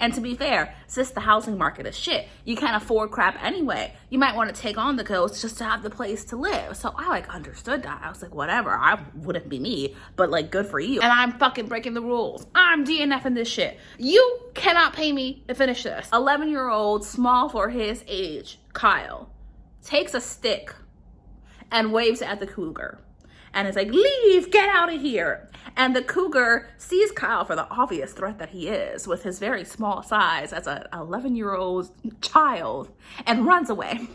And to be fair, since the housing market is shit, you can't afford crap anyway. You might want to take on the ghost just to have the place to live. So I like understood that. I was like, whatever, I wouldn't be me, but like good for you. And I'm fucking breaking the rules. I'm DNFing this shit. You cannot pay me to finish this. 11-year-old, small for his age, Kyle, takes a stick and waves it at the cougar. And is like, leave, get out of here. And the cougar sees Kyle for the obvious threat that he is with his very small size as an 11-year-old child and runs away.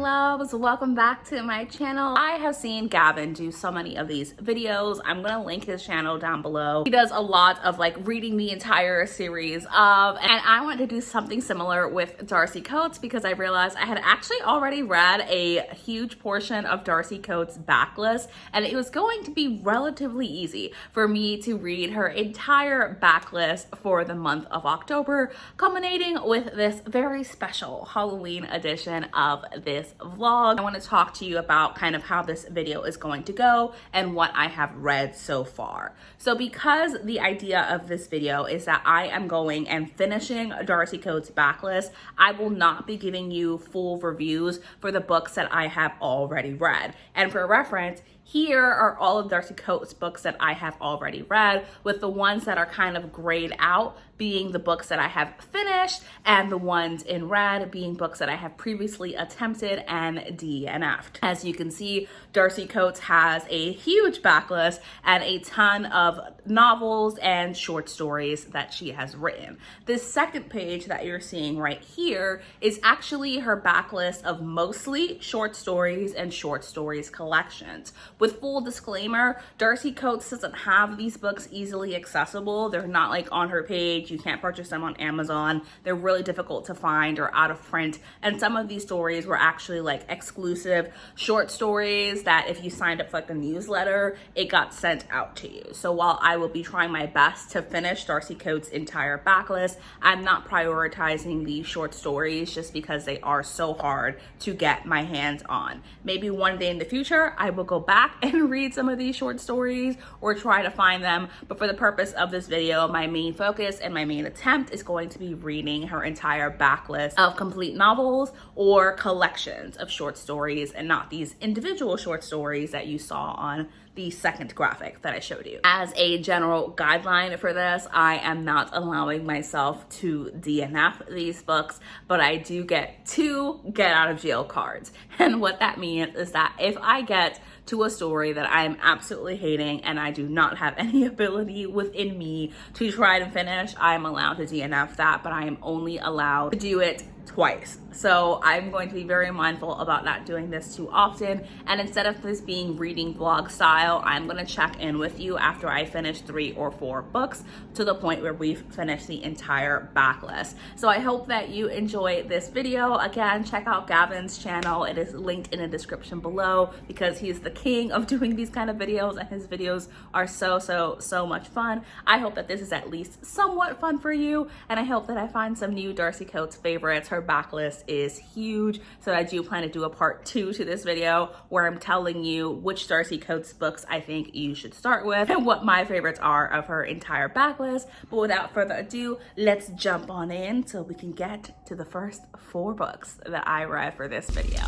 Loves, welcome back to my channel. I have seen Gavin do so many of these videos. I'm gonna link his channel down below. He does a lot of like reading the entire series of, and I wanted to do something similar with Darcy Coates because I realized I had actually already read a huge portion of Darcy Coates' backlist, and it was going to be relatively easy for me to read her entire backlist for the month of October, culminating with this very special Halloween edition of this vlog. I want to talk to you about kind of how this video is going to go and what I have read so far. So because the idea of this video is that I am going and finishing Darcy Coates' backlist, I will not be giving you full reviews for the books that I have already read. And for reference, here are all of Darcy Coates' books that I have already read, with the ones that are kind of grayed out being the books that I have finished, and the ones in red being books that I have previously attempted and DNF'd. As you can see, Darcy Coates has a huge backlist and a ton of novels and short stories that she has written. This second page that you're seeing right here is actually her backlist of mostly short stories and short stories collections. With full disclaimer, Darcy Coates doesn't have these books easily accessible. They're not like on her page. You can't purchase them on Amazon. They're really difficult to find or out of print. And some of these stories were actually like exclusive short stories that if you signed up for like a newsletter, it got sent out to you. So while I will be trying my best to finish Darcy Coates' entire backlist, I'm not prioritizing these short stories just because they are so hard to get my hands on. Maybe one day in the future, I will go back and read some of these short stories or try to find them. But for the purpose of this video, my main focus and my main attempt is going to be reading her entire backlist of complete novels or collections of short stories, and not these individual short stories that you saw on the second graphic that I showed you. As a general guideline for this, I am not allowing myself to DNF these books, but I do get 2 get out of jail cards. And what that means is that if I get to a story that I am absolutely hating and I do not have any ability within me to try to finish, I'm allowed to DNF that, but I am only allowed to do it twice. So I'm going to be very mindful about not doing this too often. And instead of this being reading vlog style, I'm going to check in with you after I finish 3 or 4 books to the point where we've finished the entire backlist. So I hope that you enjoy this video. Again, check out Gavin's channel. It is linked in the description below because he's the king of doing these kind of videos, and his videos are so much fun. I hope that this is at least somewhat fun for you, and I hope that I find some new Darcy Coates favorites. Her backlist is huge, so I do plan to do a part 2 to this video where I'm telling you which Darcy Coates books I think you should start with and what my favorites are of her entire backlist. But without further ado, let's jump on in so we can get to the first 4 books that I read for this video.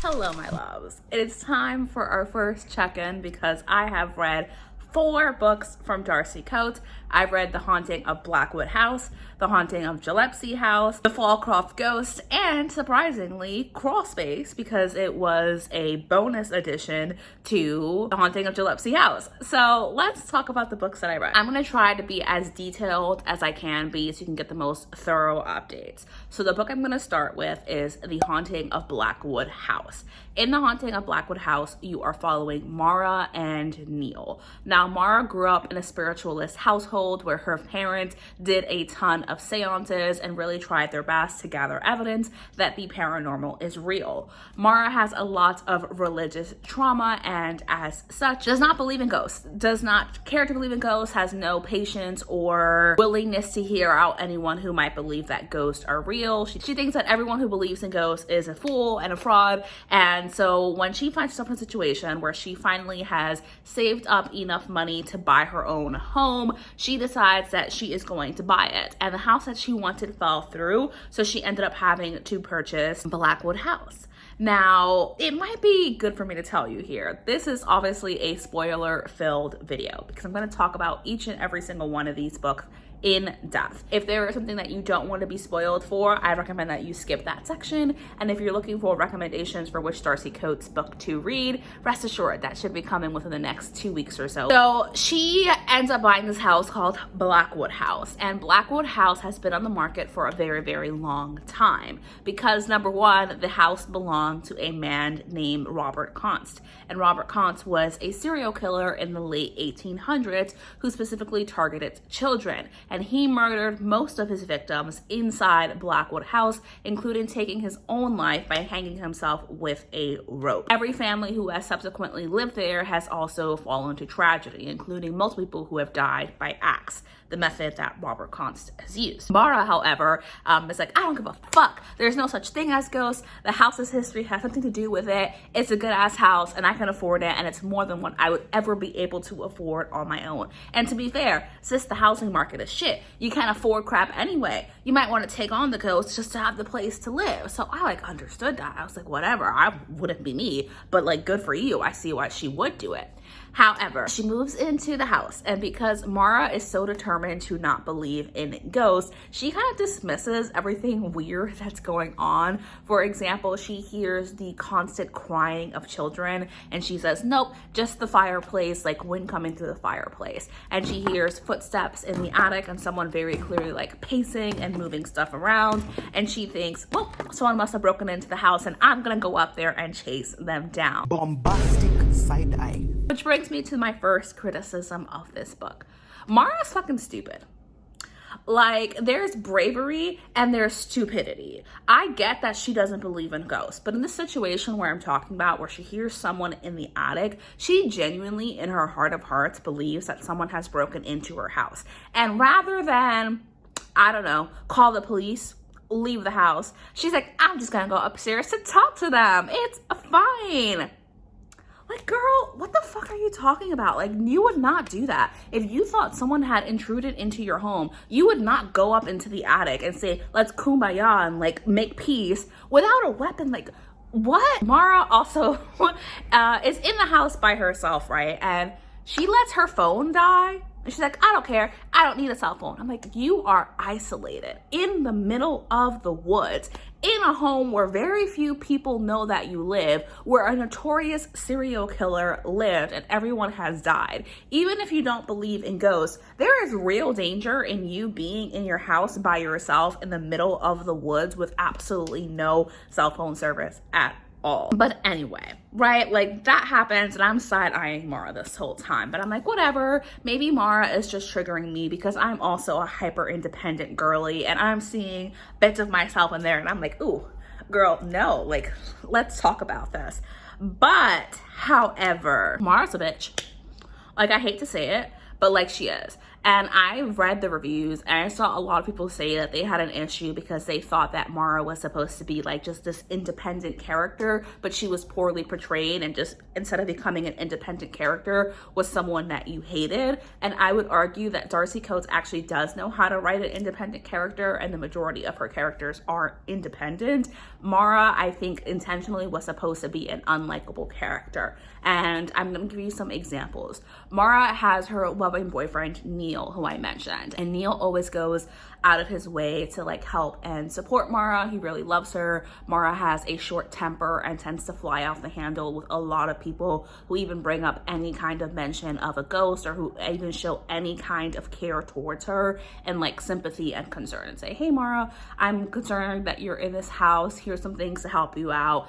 Hello, my loves. It is time for our first check-in because I have read 4 books from Darcy Coates. I've read The Haunting of Blackwood House, The Haunting of Gillespie House, The Folcroft Ghosts, and surprisingly, Crawspace, because it was a bonus addition to The Haunting of Gillespie House. So let's talk about the books that I read. I'm gonna try to be as detailed as I can be so you can get the most thorough updates. So the book I'm gonna start with is The Haunting of Blackwood House. In The Haunting of Blackwood House, you are following Mara and Neil. Now, Mara grew up in a spiritualist household where her parents did a ton of seances and really tried their best to gather evidence that the paranormal is real. Mara has a lot of religious trauma and as such does not believe in ghosts, does not care to believe in ghosts, has no patience or willingness to hear out anyone who might believe that ghosts are real. She thinks that everyone who believes in ghosts is a fool and a fraud, and And so when she finds herself in a situation where she finally has saved up enough money to buy her own home, she decides that she is going to buy it. And the house that she wanted fell through, so she ended up having to purchase Blackwood house. Now, it might be good for me to tell you here, this is obviously a spoiler-filled video because I'm going to talk about each and every single one of these books in depth. If there is something that you don't want to be spoiled for, I recommend that you skip that section. And if you're looking for recommendations for which Darcy Coates book to read, rest assured that should be coming within the next 2 weeks or so. So she ends up buying this house called Blackwood House, and Blackwood House has been on the market for a very, very long time because number one, the house belonged to a man named Robert Const, and Robert Const was a serial killer in the late 1800s who specifically targeted children. And he murdered most of his victims inside Blackwood House, including taking his own life by hanging himself with a rope. Every family who has subsequently lived there has also fallen to tragedy, including most people who have died by axe, the method that Robert Const has used. Mara, however, is like, I don't give a fuck. There's no such thing as ghosts. The house's history has something to do with it. It's a good ass house and I can afford it, and it's more than what I would ever be able to afford on my own. And to be fair, since the housing market is shit, you can't afford crap anyway. You might want to take on the ghost just to have the place to live. So I like understood that. I was like, whatever, I wouldn't be me, but like good for you. I see why she would do it. However, she moves into the house, and because Mara is so determined to not believe in ghosts, she kind of dismisses everything weird that's going on. For example, she hears the constant crying of children, and she says, nope, just the fireplace, like wind coming through the fireplace. And she hears footsteps in the attic and someone very clearly like pacing and moving stuff around, and she thinks, well, someone must have broken into the house and I'm gonna go up there and chase them down. Bombastic side eye. Which brings me to my first criticism of this book. Mara's fucking stupid. Like, there's bravery and there's stupidity. I get that she doesn't believe in ghosts, but in the situation where I'm talking about, where she hears someone in the attic, she genuinely, in her heart of hearts, believes that someone has broken into her house. And rather than, I don't know, call the police, leave the house, she's like, I'm just gonna go upstairs to talk to them. It's fine. Like, girl, what the fuck are you talking about? Like, you would not do that. If you thought someone had intruded into your home, you would not go up into the attic and say, let's kumbaya and like make peace without a weapon. Like, what? Mara also is in the house by herself, right? And she lets her phone die. And she's like, I don't care. I don't need a cell phone. I'm like, you are isolated in the middle of the woods, in a home where very few people know that you live, where a notorious serial killer lived and everyone has died. Even if you don't believe in ghosts, there is real danger in you being in your house by yourself in the middle of the woods with absolutely no cell phone service at all. But anyway, right, like that happens and I'm side-eyeing Mara this whole time, but I'm like, whatever, maybe Mara is just triggering me because I'm also a hyper independent girly and I'm seeing bits of myself in there and I'm like, ooh, girl, no, like, let's talk about this. But however, Mara's a bitch. Like, I hate to say it, but like, she is. And I read the reviews and I saw a lot of people say that they had an issue because they thought that Mara was supposed to be like just this independent character, but she was poorly portrayed and just instead of becoming an independent character was someone that you hated. And I would argue that Darcy Coates actually does know how to write an independent character and the majority of her characters are independent. Mara, I think intentionally was supposed to be an unlikable character. And I'm gonna give you some examples. Mara has her loving boyfriend, Neil, who I mentioned, and Neil always goes out of his way to like help and support Mara. He really loves her. Mara has a short temper and tends to fly off the handle with a lot of people who even bring up any kind of mention of a ghost or who even show any kind of care towards her and like sympathy and concern and say, hey Mara, I'm concerned that you're in this house. Here's some things to help you out.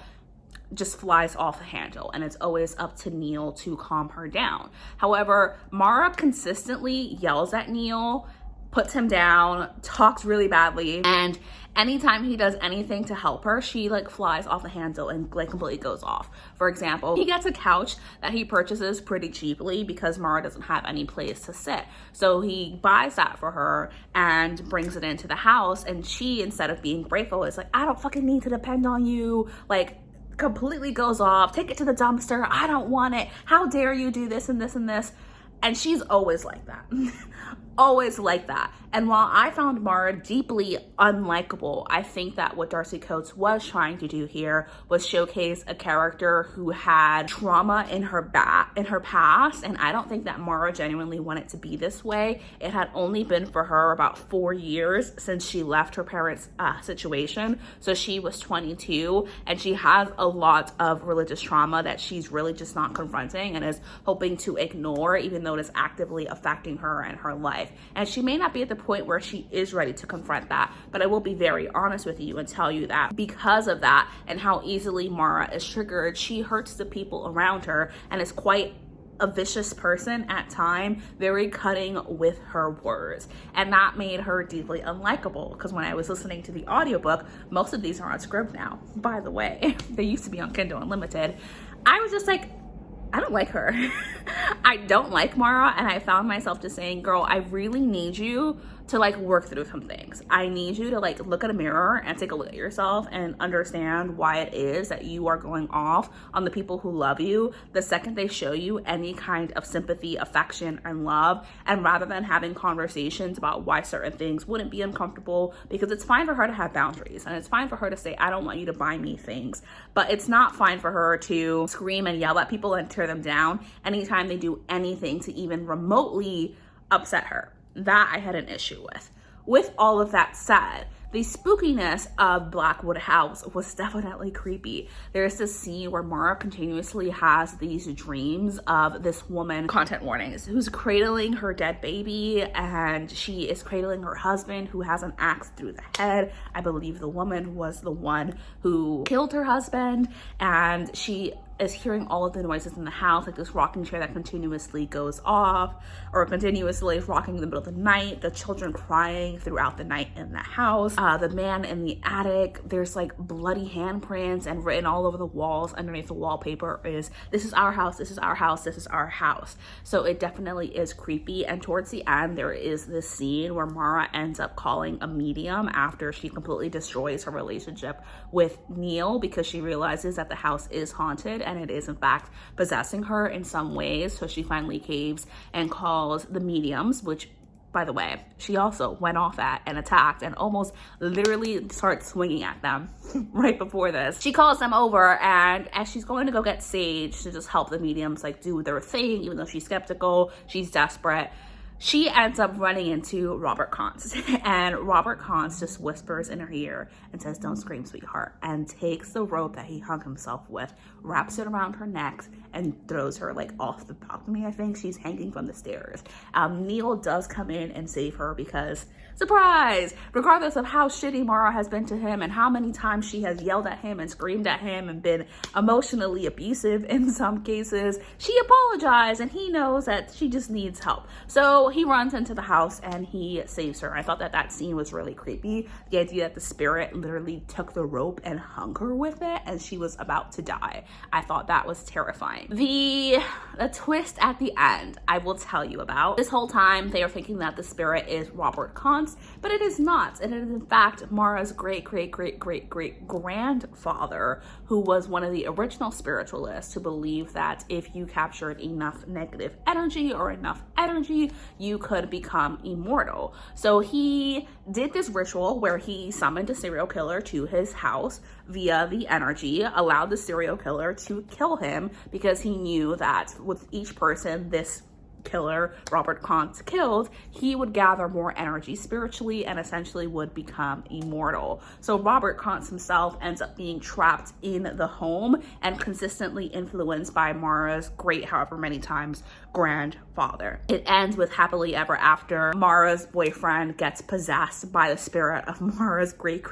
Just flies off the handle, and it's always up to Neil to calm her down. However, Mara consistently yells at Neil, puts him down, talks really badly, and anytime he does anything to help her, she like flies off the handle and like completely goes off. For example, he gets a couch that he purchases pretty cheaply because Mara doesn't have any place to sit. So he buys that for her and brings it into the house, and she, instead of being grateful, is like, I don't fucking need to depend on you. Like, completely goes off, take it to the dumpster, I don't want it, how dare you do this and this and this. And she's always like that. Always like that. And while I found Mara deeply unlikable, I think that what Darcy Coates was trying to do here was showcase a character who had trauma in her past, and I don't think that Mara genuinely wanted to be this way. It had only been for her about 4 years since she left her parents' situation, so she was 22, and she has a lot of religious trauma that she's really just not confronting and is hoping to ignore, even though it is actively affecting her and her life. And she may not be at the point where she is ready to confront that, but I will be very honest with you and tell you that because of that and how easily Mara is triggered, she hurts the people around her and is quite a vicious person at time, very cutting with her words, and that made her deeply unlikable. Because when I was listening to the audiobook, most of these are on Scribd now, by the way. They used to be on Kindle Unlimited. I was just like, I don't like her. I don't like Mara, and I found myself just saying, girl, I really need you to like work through some things. I need you to like look at a mirror and take a look at yourself and understand why it is that you are going off on the people who love you the second they show you any kind of sympathy, affection, and love. And rather than having conversations about why certain things wouldn't be uncomfortable, because it's fine for her to have boundaries and it's fine for her to say, I don't want you to buy me things, but it's not fine for her to scream and yell at people and tear them down anytime they do anything to even remotely upset her. That I had an issue with. With all of that said, the spookiness of Blackwood House was definitely creepy. There's this scene where Mara continuously has these dreams of this woman, content warnings, who's cradling her dead baby, and she is cradling her husband who has an axe through the head. I believe the woman was the one who killed her husband, and she is hearing all of the noises in the house, like this rocking chair that continuously goes off, or continuously rocking in the middle of the night, the children crying throughout the night in the house, the man in the attic, there's like bloody handprints, and written all over the walls underneath the wallpaper is, this is our house, this is our house, this is our house. So it definitely is creepy. And towards the end, there is this scene where Mara ends up calling a medium after she completely destroys her relationship with Neil, because she realizes that the house is haunted and it is in fact possessing her in some ways. So she finally caves and calls the mediums, which, by the way, she also went off at and attacked and almost literally starts swinging at them right before this. She calls them over, and as she's going to go get Sage to just help the mediums like do their thing, even though she's skeptical, she's desperate, she ends up running into Robert Const, and Robert Const just whispers in her ear and says, don't scream, sweetheart, and takes the rope that he hung himself with, wraps it around her neck, and throws her like off the balcony. I think she's hanging from the stairs. Neil does come in and save her because, surprise, regardless of how shitty Mara has been to him and how many times she has yelled at him and screamed at him and been emotionally abusive in some cases, she apologized, and he knows that she just needs help. So he runs into the house and he saves her. I thought that that scene was really creepy. The idea that the spirit literally took the rope and hung her with it and she was about to die. I thought that was terrifying. The twist at the end, I will tell you about. This whole time they are thinking that the spirit is Robert Const, but it is not. And it is in fact Mara's great grandfather, who was one of the original spiritualists, who believed that if you captured enough negative energy or enough energy, you could become immortal. So he did this ritual where he summoned a serial killer to his house via the energy, allowed the serial killer to kill him, because he knew that with each person this killer, Robert Const, killed, he would gather more energy spiritually and essentially would become immortal. So Robert Const himself ends up being trapped in the home and consistently influenced by Mara's great, however many times, grandfather. It ends with happily ever after. Mara's boyfriend gets possessed by the spirit of Mara's great,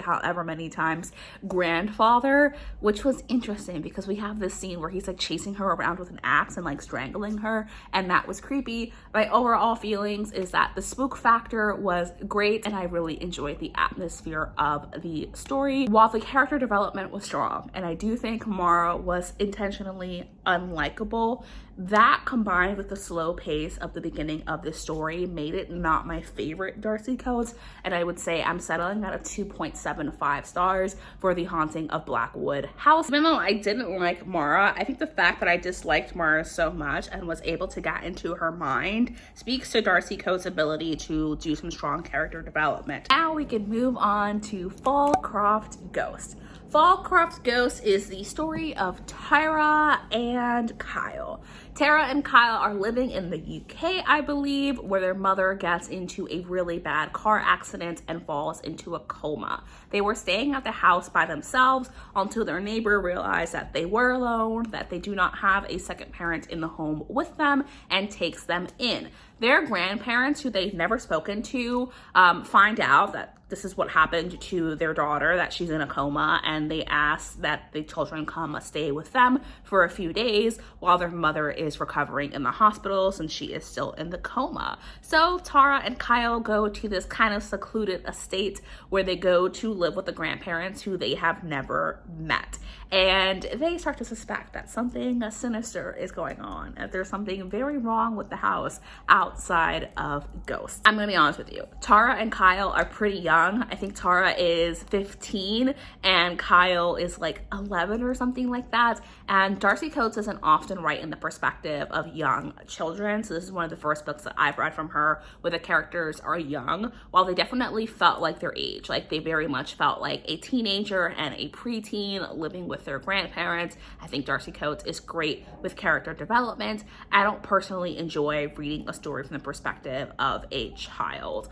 however many times, grandfather, which was interesting because we have this scene where he's like chasing her around with an axe and like strangling her, and that was creepy. My overall feelings is that the spook factor was great, and I really enjoyed the atmosphere of the story. While the character development was strong, and I do think Mara was intentionally unlikable, that combined with the slow pace of the beginning of the story made it not my favorite Darcy Coates, and I would say I'm settling at a 2.75 stars for The Haunting of Blackwood House. Even though I didn't like Mara, I think the fact that I disliked Mara so much and was able to get into her mind speaks to Darcy Coates' ability to do some strong character development. Now we can move on to Folcroft Ghosts. Folcroft Ghosts is the story of Tara and Kyle. Tara and Kyle are living in the UK, I believe, where their mother gets into a really bad car accident and falls into a coma. They were staying at the house by themselves until their neighbor realized that they were alone, that they do not have a second parent in the home with them, and takes them in. Their grandparents, who they've never spoken to, find out that this is what happened to their daughter, that she's in a coma, and they ask that the children come stay with them for a few days while their mother is recovering in the hospital since she is still in the coma. So Tara and Kyle go to this kind of secluded estate where they go to live with the grandparents who they have never met. And they start to suspect that something sinister is going on, that there's something very wrong with the house outside of ghosts. I'm gonna be honest with you, Tara and Kyle are pretty young. I think Tara is 15 and Kyle is like 11 or something like that. And Darcy Coates doesn't often write in the perspective of young children. So this is one of the first books that I've read from her where the characters are young, while they definitely felt like their age. Like they very much felt like a teenager and a preteen living with their grandparents. I think Darcy Coates is great with character development. I don't personally enjoy reading a story from the perspective of a child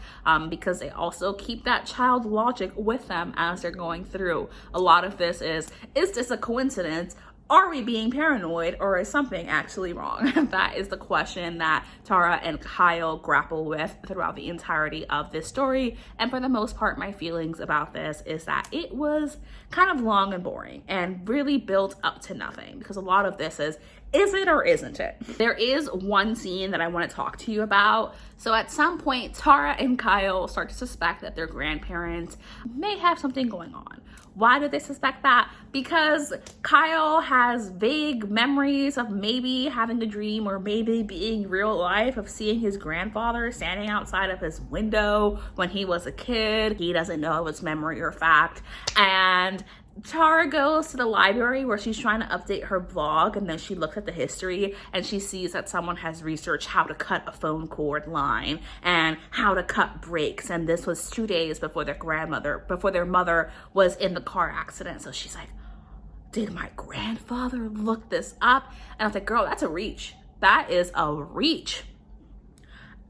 because they also keep that child logic with them as they're going through. A lot of this is this a coincidence? Are we being paranoid, or is something actually wrong? That is the question that Tara and Kyle grapple with throughout the entirety of this story. And for the most part, my feelings about this is that it was kind of long and boring and really built up to nothing, because a lot of this is it or isn't it? There is one scene that I want to talk to you about. So at some point, Tara and Kyle start to suspect that their grandparents may have something going on. Why do they suspect that? Because Kyle has vague memories of maybe having a dream or maybe being real life of seeing his grandfather standing outside of his window when he was a kid. He doesn't know if it's memory or fact. And Tara goes to the library where she's trying to update her blog, and then she looks at the history and she sees that someone has researched how to cut a phone cord line and how to cut brakes, and this was 2 days before their mother was in the car accident. So she's like, did my grandfather look this up? And I was like, girl, that's a reach. That is a reach.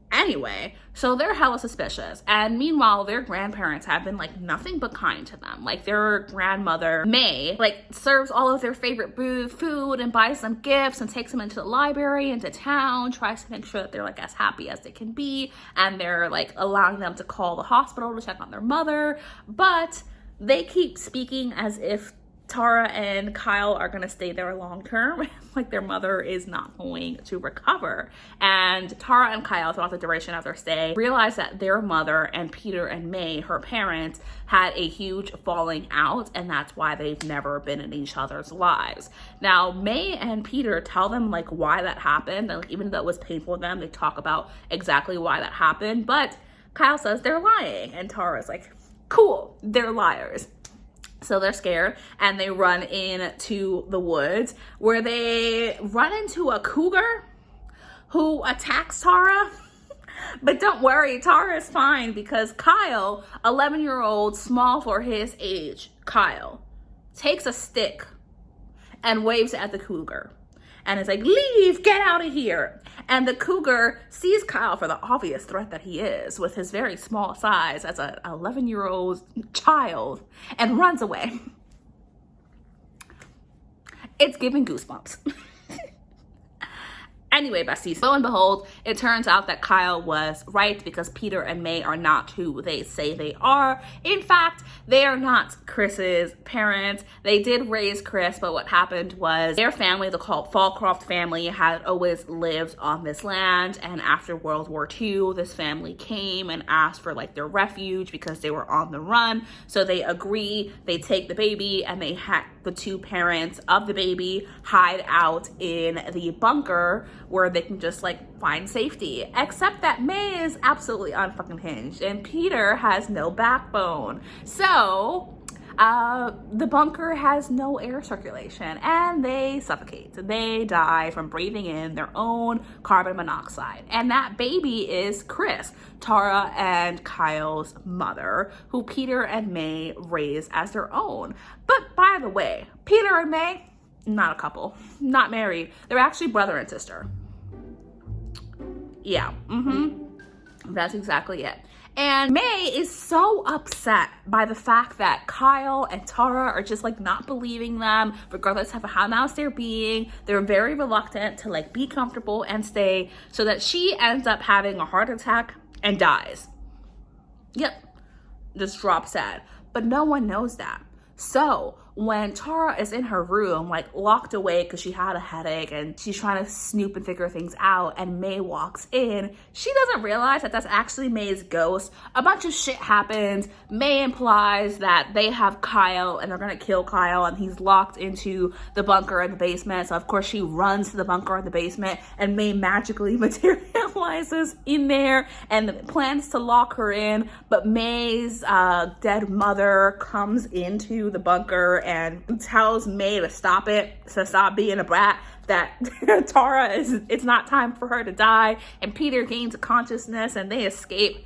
Anyway, so they're hella suspicious, and meanwhile their grandparents have been like nothing but kind to them. Like their grandmother May like serves all of their favorite food and buys them gifts and takes them into the library, into town, tries to make sure that they're like as happy as they can be, and they're like allowing them to call the hospital to check on their mother. But they keep speaking as if Tara and Kyle are gonna stay there long term, like their mother is not going to recover. And Tara and Kyle, throughout the duration of their stay, realize that their mother and Peter and May, her parents, had a huge falling out, and that's why they've never been in each other's lives. Now, May and Peter tell them like why that happened, and like, even though it was painful to them, they talk about exactly why that happened, but Kyle says they're lying, and Tara's like, cool, they're liars. So they're scared and they run into the woods where they run into a cougar who attacks Tara. But don't worry, Tara is fine because Kyle, 11-year-old, small for his age, Kyle, takes a stick and waves it at the cougar. And it's like, leave, get out of here. And the cougar sees Kyle for the obvious threat that he is with his very small size as an 11-year-old child and runs away. It's giving goosebumps. Anyway, besties, lo and behold, it turns out that Kyle was right because Peter and May are not who they say they are. In fact, they are not Chris's parents. They did raise Chris, but what happened was their family, the Folcroft family, had always lived on this land, and after World War II, this family came and asked for like their refuge because they were on the run. So they agree, they take the baby, and they had the two parents of the baby hide out in the bunker where they can just like find safety. Except that May is absolutely unfucking hinged and Peter has no backbone. So the bunker has no air circulation and they suffocate. They die from breathing in their own carbon monoxide. And that baby is Chris, Tara and Kyle's mother, who Peter and May raise as their own. But by the way, Peter and May, not a couple, not married. They're actually brother and sister. Yeah, that's exactly it. And May is so upset by the fact that Kyle and Tara are just like not believing them, regardless of how nice they're being. They're very reluctant to like be comfortable and stay, so that she ends up having a heart attack and dies. Yep, just drops dead. But no one knows that. So when Tara is in her room, like locked away because she had a headache and she's trying to snoop and figure things out, and May walks in, she doesn't realize that that's actually May's ghost. A bunch of shit happens. May implies that they have Kyle and they're gonna kill Kyle, and he's locked into the bunker in the basement. So of course she runs to the bunker in the basement, and May magically materializes in there and plans to lock her in. But May's dead mother comes into the bunker and tells May to stop it, to stop being a brat, that Tara it's not time for her to die, and Peter gains consciousness and they escape,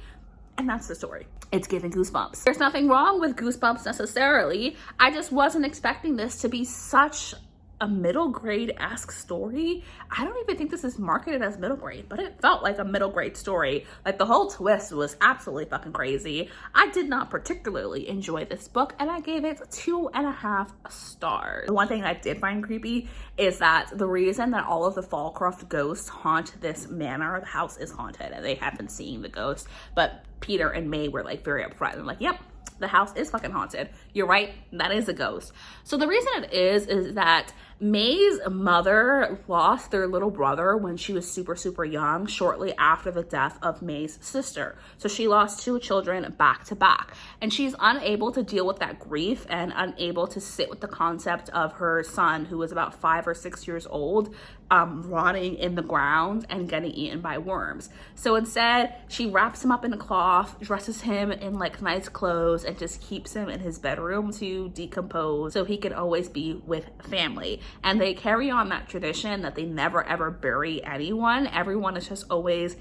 and that's the story. It's giving goosebumps. There's nothing wrong with goosebumps necessarily. I just wasn't expecting this to be such a middle grade-esque story. I don't even think this is marketed as middle grade, but it felt like a middle grade story. Like the whole twist was absolutely fucking crazy. I did not particularly enjoy this book, and I gave it 2.5 stars. The one thing I did find creepy is that the reason that all of the Folcroft ghosts haunt this manor, the house is haunted, and they have been seeing the ghost, but Peter and May were like very upfront and like, yep, the house is fucking haunted. You're right, that is a ghost. So the reason it is that May's mother lost their little brother when she was super young, shortly after the death of May's sister. So she lost 2 children back to back, and she's unable to deal with that grief and unable to sit with the concept of her son, who was about 5 or 6 years old, rotting in the ground and getting eaten by worms. So instead, she wraps him up in a cloth, dresses him in like nice clothes, and just keeps him in his bedroom to decompose so he can always be with family. And they carry on that tradition that they never ever bury anyone. Everyone is just always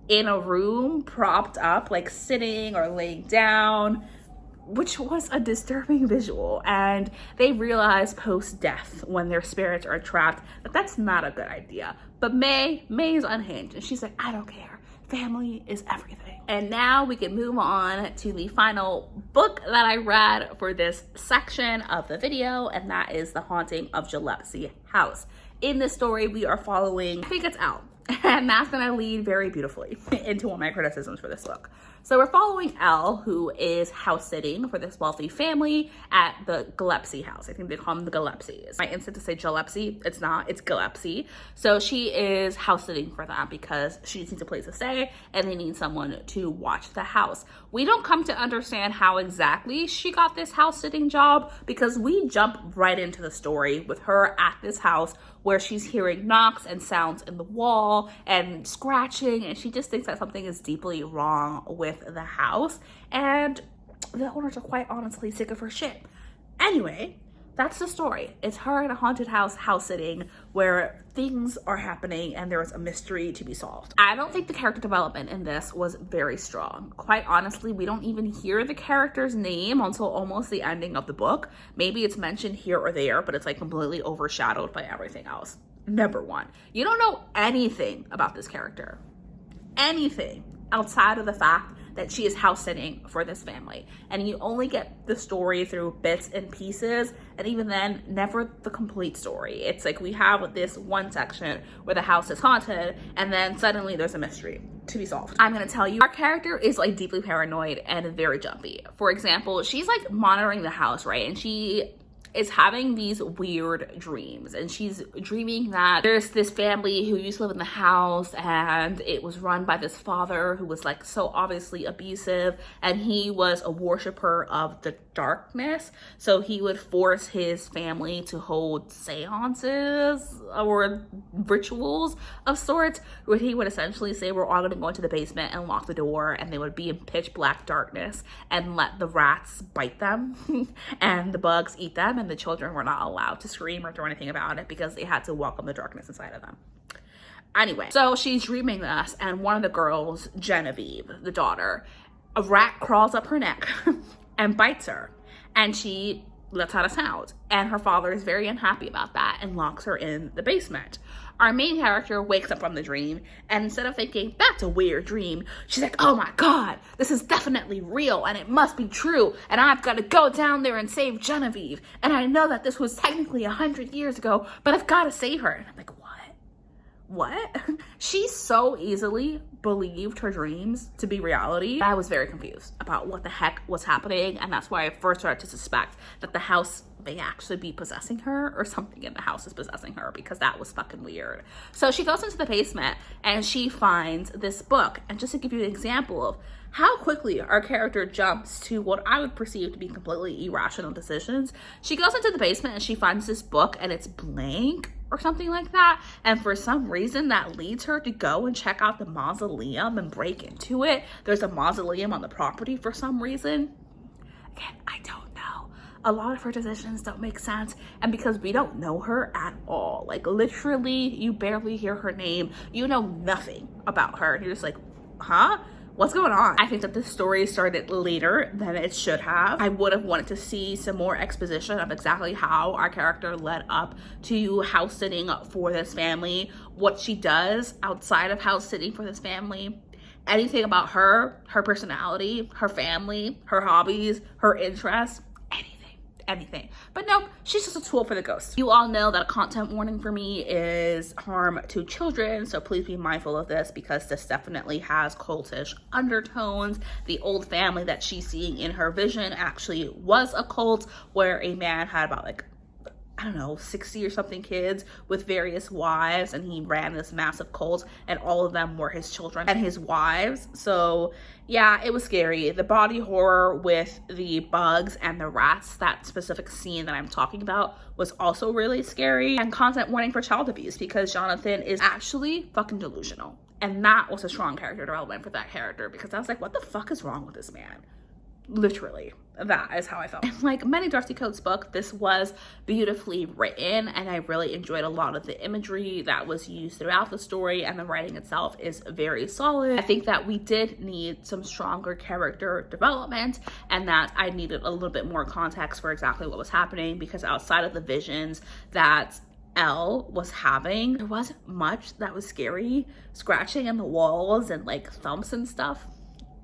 in a room, propped up, like sitting or laying down, which was a disturbing visual. And they realize post-death, when their spirits are trapped, that that's not a good idea. But May is unhinged, and she's like, I don't care. Family is everything. And now we can move on to the final book that I read for this section of the video, and that is The Haunting of Gillespie House. In this story, we are following, I think it's Elle, and that's gonna lead very beautifully into one of my criticisms for this book. So we're following Elle, who is house sitting for this wealthy family at the Gillespie house. I think they call them the Gillespies. My instinct to say Gillespie, it's not, it's Gillespie. So she is house sitting for them because she just needs a place to stay and they need someone to watch the house. We don't come to understand how exactly she got this house sitting job because we jump right into the story with her at this house where she's hearing knocks and sounds in the wall and scratching, and she just thinks that something is deeply wrong with the house, and the owners are quite honestly sick of her shit. Anyway, that's the story. It's her in a haunted house sitting where things are happening and there's a mystery to be solved. I don't think the character development in this was very strong. Quite honestly, we don't even hear the character's name until almost the ending of the book. Maybe it's mentioned here or there, but it's like completely overshadowed by everything else. Number one, you don't know anything about this character. Anything. outside of the fact that she is house sitting for this family. And you only get the story through bits and pieces, and even then, never the complete story. It's like we have this one section where the house is haunted, and then suddenly there's a mystery to be solved. I'm gonna tell you, our character is like deeply paranoid and very jumpy. For example, she's like monitoring the house, right? And she is having these weird dreams, and she's dreaming that there's this family who used to live in the house, and it was run by this father who was like so obviously abusive, and he was a worshiper of the darkness. So he would force his family to hold seances or rituals of sorts, where he would essentially say, we're all gonna go into the basement and lock the door, and they would be in pitch black darkness and let the rats bite them and the bugs eat them, and the children were not allowed to scream or do anything about it because they had to welcome the darkness inside of them. Anyway, so she's dreaming this, and one of the girls, Genevieve, the daughter, a rat crawls up her neck and bites her, and she lets out a sound, and her father is very unhappy about that and locks her in the basement. Our main character wakes up from the dream, and instead of thinking, that's a weird dream, she's like, oh my God, this is definitely real, and it must be true, and I've got to go down there and save Genevieve, and I know that this was technically 100 years ago, but I've got to save her. And I'm like, what? She so easily believed her dreams to be reality. I was very confused about what the heck was happening, and that's why I first started to suspect that the house may actually be possessing her, or something in the house is possessing her, because that was fucking weird. So she goes into the basement and she finds this book, and just to give you an example of how quickly our character jumps to what I would perceive to be completely irrational decisions, she goes into the basement and she finds this book, and it's blank or something like that, and for some reason that leads her to go and check out the mausoleum and break into it. There's a mausoleum on the property for some reason. Again, I don't know. A lot of her decisions don't make sense, and because we don't know her at all, like literally you barely hear her name, you know nothing about her, and you're just like, huh? What's going on? I think that this story started later than it should have. I would have wanted to see some more exposition of exactly how our character led up to house sitting for this family, what she does outside of house sitting for this family, anything about her personality, her family, her hobbies, her interests, anything. But no, she's just a tool for the ghosts. You all know that a content warning for me is harm to children, so please be mindful of this, because this definitely has cultish undertones. The old family that she's seeing in her vision actually was a cult, where a man had about like, I don't know, 60 or something kids with various wives, and he ran this massive cult, and all of them were his children and his wives. So yeah, it was scary. The body horror with the bugs and the rats, that specific scene that I'm talking about, was also really scary. And content warning for child abuse, because Jonathan is actually fucking delusional, and that was a strong character development for that character, because I was like, what the fuck is wrong with this man? Literally, that is how I felt. And like many Darcy Coates books, this was beautifully written, and I really enjoyed a lot of the imagery that was used throughout the story, and the writing itself is very solid. I think that we did need some stronger character development, and that I needed a little bit more context for exactly what was happening, because outside of the visions that Elle was having, there wasn't much that was scary. Scratching in the walls and like thumps and stuff,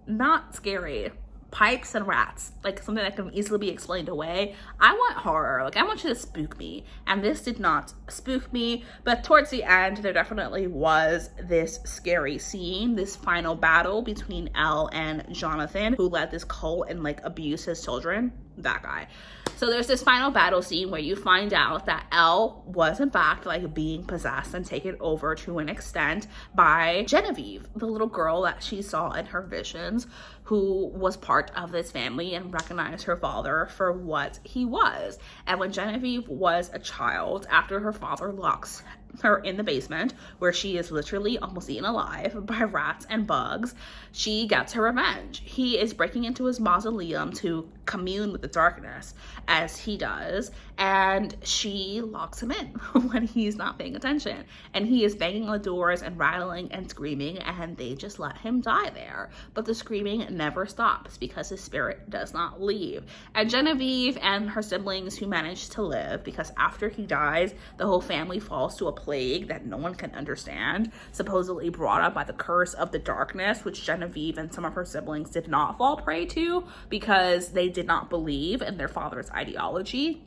not scary. Pipes and rats, like something that can easily be explained away. I want horror, like I want you to spook me, and this did not spook me. But towards the end, there definitely was this scary scene, this final battle between Elle and Jonathan, who led this cult and like abused his children, that guy. So there's this final battle scene where you find out that Elle was in fact like being possessed and taken over to an extent by Genevieve, the little girl that she saw in her visions, who was part of this family and recognized her father for what he was. And when Genevieve was a child, after her father locks her in the basement, where she is literally almost eaten alive by rats and bugs, she gets her revenge. He is breaking into his mausoleum to commune with the darkness, as he does, and she locks him in when he's not paying attention, and he is banging on the doors and rattling and screaming, and they just let him die there. But the screaming never stops, because his spirit does not leave. And Genevieve and her siblings, who manage to live, because after he dies, the whole family falls to a plague that no one can understand, supposedly brought up by the curse of the darkness, which Genevieve and some of her siblings did not fall prey to because they did not believe in their father's ideology.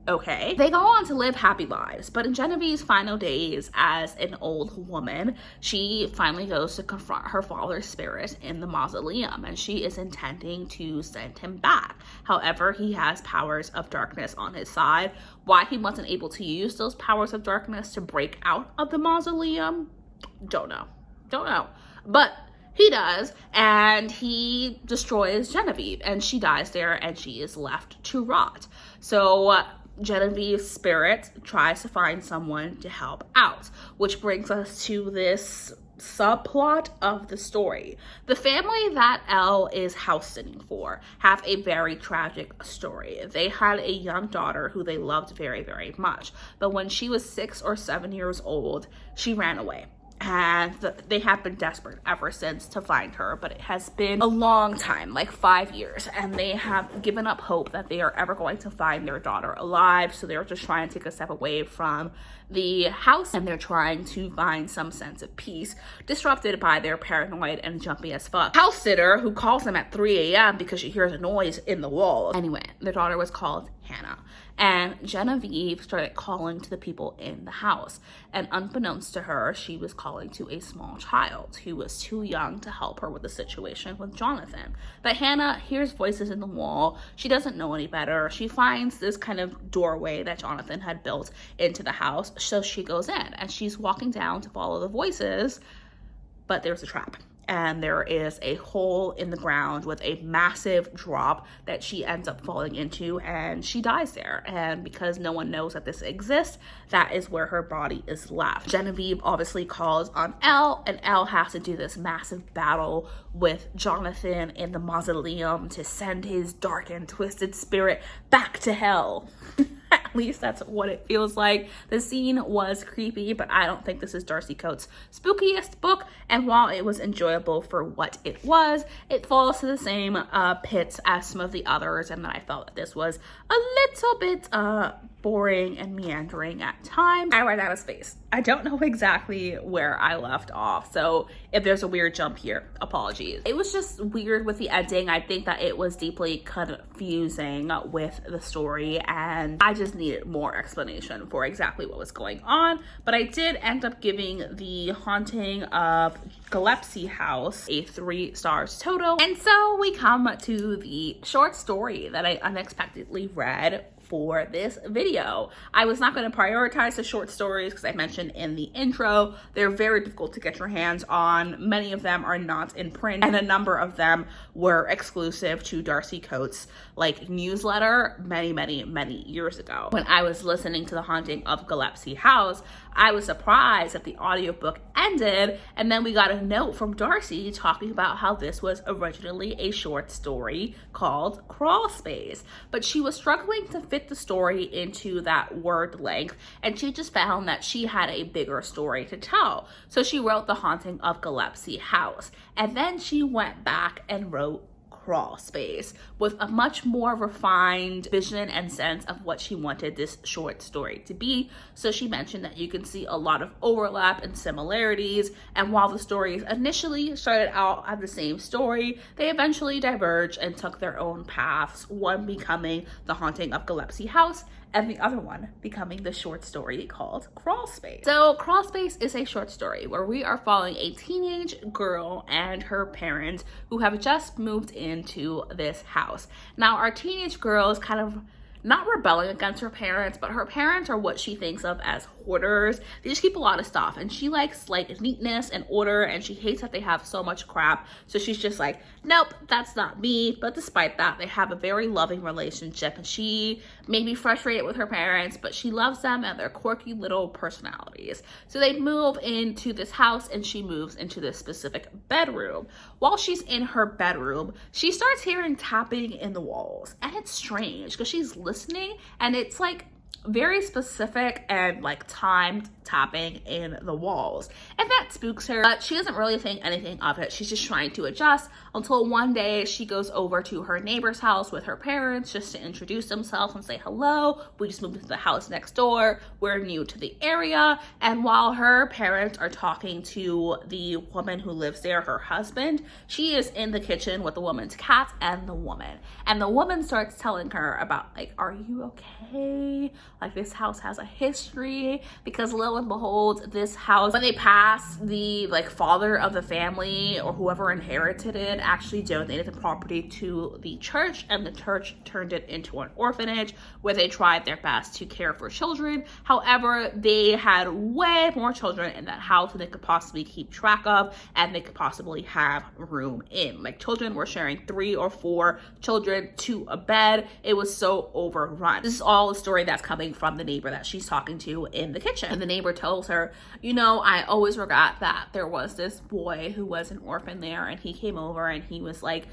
Okay. They go on to live happy lives, but in Genevieve's final days as an old woman, she finally goes to confront her father's spirit in the mausoleum, and she is intending to send him back. However, he has powers of darkness on his side. Why he wasn't able to use those powers of darkness to break out of the mausoleum, don't know. But he does, and he destroys Genevieve, and she dies there, and she is left to rot. So Genevieve's spirit tries to find someone to help out, which brings us to this subplot of the story. The family that Elle is house sitting for have a very tragic story. They had a young daughter who they loved very, very much, but when she was 6 or 7 years old, she ran away. And they have been desperate ever since to find her, but it has been a long time, like 5 years, and they have given up hope that they are ever going to find their daughter alive. So they're just trying to take a step away from the house, and they're trying to find some sense of peace, disrupted by their paranoid and jumpy as fuck house sitter who calls them at 3 a.m. because she hears a noise in the wall. Anyway, their daughter was called Hannah, and Genevieve started calling to the people in the house, and unbeknownst to her, she was calling to a small child who was too young to help her with the situation with Jonathan. But Hannah hears voices in the wall. She doesn't know any better. She finds this kind of doorway that Jonathan had built into the house, so she goes in, and she's walking down to follow the voices, but there's a trap. And there is a hole in the ground with a massive drop that she ends up falling into, and she dies there. And because no one knows that this exists, that is where her body is left. Genevieve obviously calls on Elle, and Elle has to do this massive battle with Jonathan in the mausoleum to send his dark and twisted spirit back to hell. At least that's what it feels like. The scene was creepy, but I don't think this is Darcy Coates' spookiest book. And while it was enjoyable for what it was, it falls to the same pits as some of the others. And then I felt that this was a little bit boring and meandering at times. I ran out of space. I don't know exactly where I left off, so if there's a weird jump here, apologies. It was just weird with the ending. I think that it was deeply confusing with the story, and I just needed more explanation for exactly what was going on. But I did end up giving The Haunting of Gillespie House a 3 stars total. And so we come to the short story that I unexpectedly read for this video. I was not going to prioritize the short stories because I mentioned in the intro, they're very difficult to get your hands on. Many of them are not in print, and a number of them were exclusive to Darcy Coates' newsletter many years ago. When I was listening to The Haunting of Gillespie House, I was surprised that the audiobook ended, and then we got a note from Darcy talking about how this was originally a short story called Crawspace, but she was struggling to fit the story into that word length, and she just found that she had a bigger story to tell. So she wrote The Haunting of Gillespie House, and then she went back and wrote Crawspace with a much more refined vision and sense of what she wanted this short story to be. So she mentioned that you can see a lot of overlap and similarities, and while the stories initially started out as the same story, they eventually diverged and took their own paths, one becoming The Haunting of Gillespie House and the other one becoming the short story called Crawspace. So Crawspace is a short story where we are following a teenage girl and her parents who have just moved into this house. Now our teenage girl is kind of not rebelling against her parents, but her parents are what she thinks of as hoarders. They just keep a lot of stuff, and she likes neatness and order, and she hates that they have so much crap. So she's just like, nope, that's not me. But despite that, they have a very loving relationship, and she may be frustrated with her parents, but she loves them and their quirky little personalities. So they move into this house, and she moves into this specific bedroom. While she's in her bedroom, she starts hearing tapping in the walls, and it's strange because she's listening, and it's like very specific and like timed tapping in the walls, and that spooks her. But she doesn't really think anything of it. She's just trying to adjust until one day she goes over to her neighbor's house with her parents just to introduce themselves and say hello. We just moved into the house next door. We're new to the area. And while her parents are talking to the woman who lives there, her husband, she is in the kitchen with the woman's cat and the woman. And the woman starts telling her about like, are you okay? Like, this house has a history, because lo and behold, this house, when they passed, the like father of the family or whoever inherited it actually donated the property to the church, and the church turned it into an orphanage where they tried their best to care for children. However, they had way more children in that house than they could possibly keep track of, and they could possibly have room in. Like, children were sharing 3 or 4 children to a bed. It was so overrun. This is all a story that's coming from the neighbor that she's talking to in the kitchen. And the neighbor tells her, you know, I always regret that there was this boy who was an orphan there, and he came over and he was like,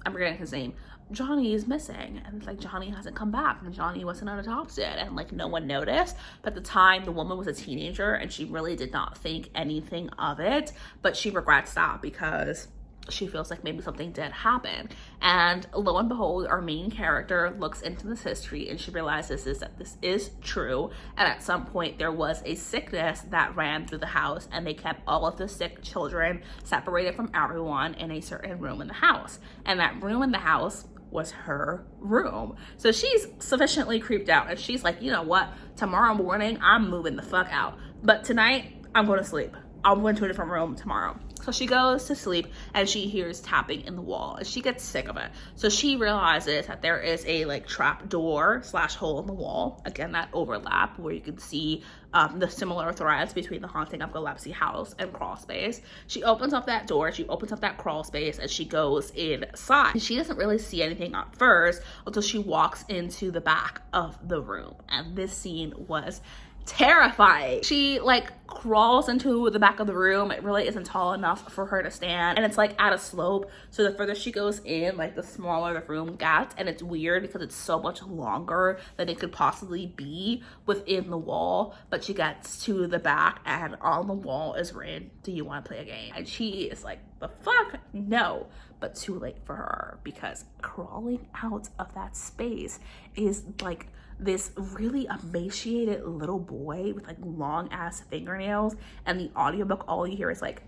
I'm forgetting his name, Johnny is missing, and it's like, Johnny hasn't come back, and Johnny wasn't adopted, and like no one noticed. But at the time, the woman was a teenager and she really did not think anything of it, but she regrets that because she feels like maybe something did happen. And lo and behold, our main character looks into this history and she realizes that this is true, and at some point there was a sickness that ran through the house, and they kept all of the sick children separated from everyone in a certain room in the house, and that room in the house was her room. So she's sufficiently creeped out, and she's like, you know what, tomorrow morning I'm moving the fuck out, but tonight I'm going to sleep. I'll go into a different room tomorrow. So she goes to sleep and she hears tapping in the wall, and she gets sick of it. So she realizes that there is a like trap door / hole in the wall. Again, that overlap where you can see the similar threads between The Haunting of Gillespie House and Crawspace. She opens up that door, she opens up that crawl space, and she goes inside. And she doesn't really see anything at first until she walks into the back of the room. And this scene was terrifying. She like crawls into the back of the room. It really isn't tall enough for her to stand, and it's like at a slope, so the further she goes in, like the smaller the room gets. And it's weird because it's so much longer than it could possibly be within the wall. But she gets to the back, and on the wall is written, do you want to play a game? And she is like, the fuck no. But too late for her, because crawling out of that space is like this really emaciated little boy with like long ass fingernails, and the audiobook, all you hear is like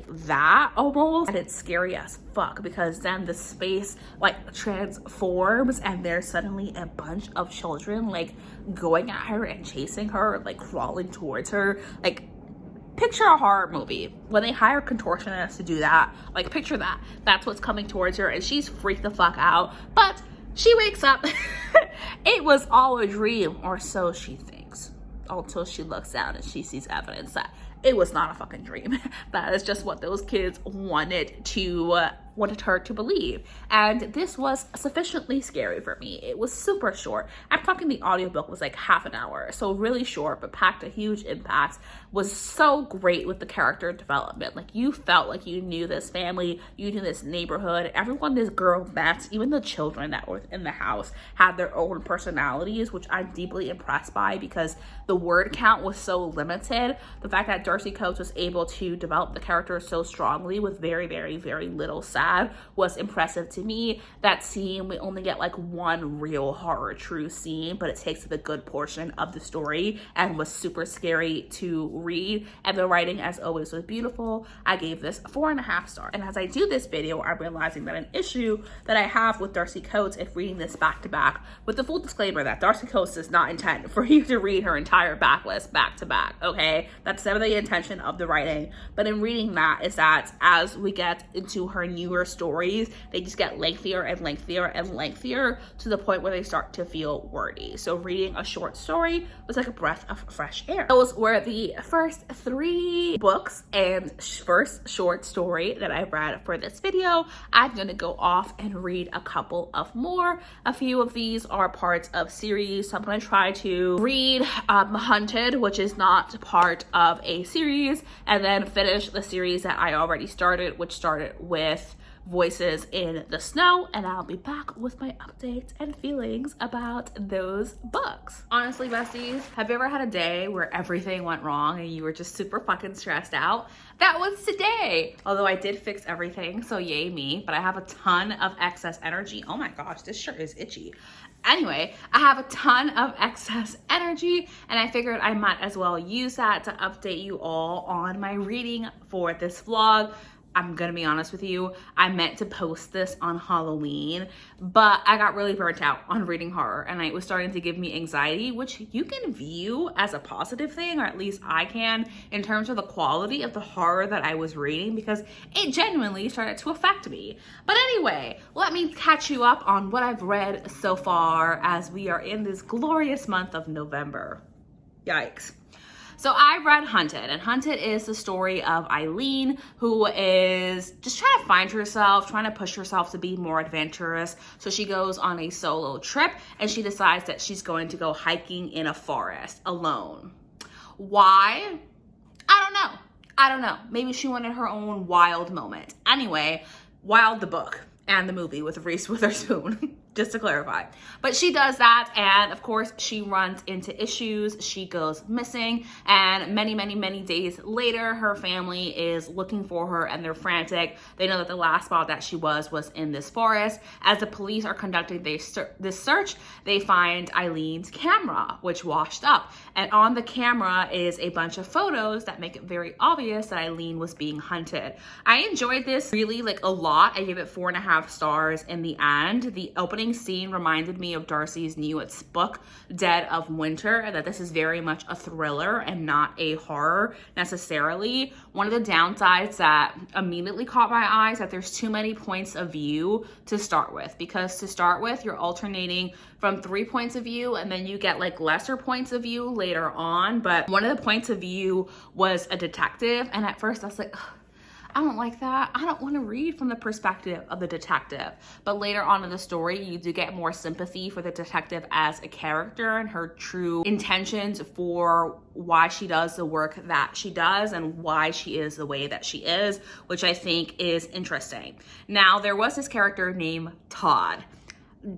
that almost. And it's scary as fuck, because then the space like transforms and there's suddenly a bunch of children like going at her and chasing her, like crawling towards her. Like, picture a horror movie when they hire contortionists to do that. Like, picture that. That's what's coming towards her, and she's freaked the fuck out. But she wakes up. It was all a dream, or so she thinks, until she looks down and she sees evidence that it was not a fucking dream. That is just what those kids wanted her to believe. And this was sufficiently scary for me. It was super short. I'm talking the audiobook was like half an hour, so really short, but packed a huge impact. Was so great with the character development. Like, you felt like you knew this family, you knew this neighborhood, everyone this girl met, even the children that were in the house had their own personalities, which I'm deeply impressed by, because the word count was so limited. The fact that Darcy Coates was able to develop the character so strongly with very, very, very little sad was impressive to me. That scene, we only get like one real horror true scene, but it takes up a good portion of the story and was super scary to read. And the writing, as always, was beautiful. I gave this 4.5 stars. And as I do this video, I'm realizing that an issue that I have with Darcy Coates, if reading this back to back, with the full disclaimer that Darcy Coates does not intend for you to read her entire backlist back to back, okay? That's never the intention of the writing. But in reading that, is that as we get into her newer stories, they just get lengthier and lengthier and lengthier to the point where they start to feel wordy. So reading a short story was like a breath of fresh air. Those were the first 3 books and first short story that I read for this video. I'm gonna go off and read a couple of more. A few of these are parts of series, so I'm gonna try to read Hunted, which is not part of a series, and then finish the series that I already started, which started with voices in the snow, and I'll be back with my updates and feelings about those books. Honestly, besties, have you ever had a day where everything went wrong and you were just super fucking stressed out? That was today. Although I did fix everything, so yay me, but I have a ton of excess energy. Oh my gosh, this shirt is itchy. Anyway, I have a ton of excess energy and I figured I might as well use that to update you all on my reading for this vlog. I'm gonna be honest with you, I meant to post this on Halloween, but I got really burnt out on reading horror and it was starting to give me anxiety, which you can view as a positive thing, or at least I can, in terms of the quality of the horror that I was reading, because it genuinely started to affect me. But anyway, let me catch you up on what I've read so far as we are in this glorious month of November. Yikes. So I read Hunted, and Hunted is the story of Eileen, who is just trying to find herself, trying to push herself to be more adventurous. So she goes on a solo trip and she decides that she's going to go hiking in a forest alone. Why? I don't know. Maybe she wanted her own wild moment. Anyway, Wild the book and the movie with Reese Witherspoon. Just to clarify. But she does that, and of course she runs into issues. She goes missing, and many days later her family is looking for her and they're frantic. They know that the last spot that she was in this forest. As the police are conducting this search, they find Eileen's camera, which washed up, and on the camera is a bunch of photos that make it very obvious that Eileen was being hunted. I enjoyed this really a lot. I gave it 4.5 stars in the end. The opening scene reminded me of Darcy's newest book, Dead of Winter, and that this is very much a thriller and not a horror necessarily. One of the downsides that immediately caught my eye is that there's too many points of view to start with, because to start with you're alternating from 3 points of view and then you get lesser points of view later on. But one of the points of view was a detective, and at first I was like, ugh, I don't like that. I don't want to read from the perspective of the detective. But later on in the story, you do get more sympathy for the detective as a character and her true intentions for why she does the work that she does and why she is the way that she is, which I think is interesting. Now, there was this character named Todd.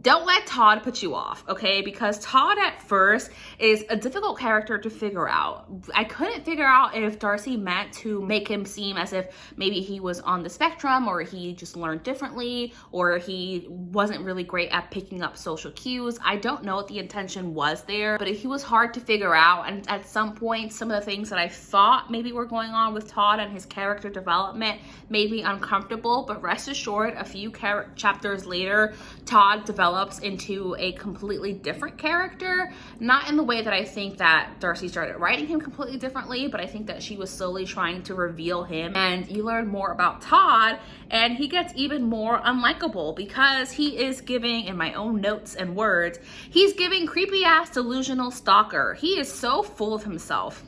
Don't let Todd put you off, okay? Because Todd at first is a difficult character to figure out. I couldn't figure out if Darcy meant to make him seem as if maybe he was on the spectrum, or he just learned differently, or he wasn't really great at picking up social cues. I don't know what the intention was there, but he was hard to figure out. And at some point, some of the things that I thought maybe were going on with Todd and his character development made me uncomfortable. But rest assured, a few chapters later, Todd develops into a completely different character. Not in the way that I think that Darcy started writing him completely differently, but I think that she was slowly trying to reveal him, and you learn more about Todd and he gets even more unlikable because he is giving, in my own notes and words, he's giving creepy ass delusional stalker. He is so full of himself.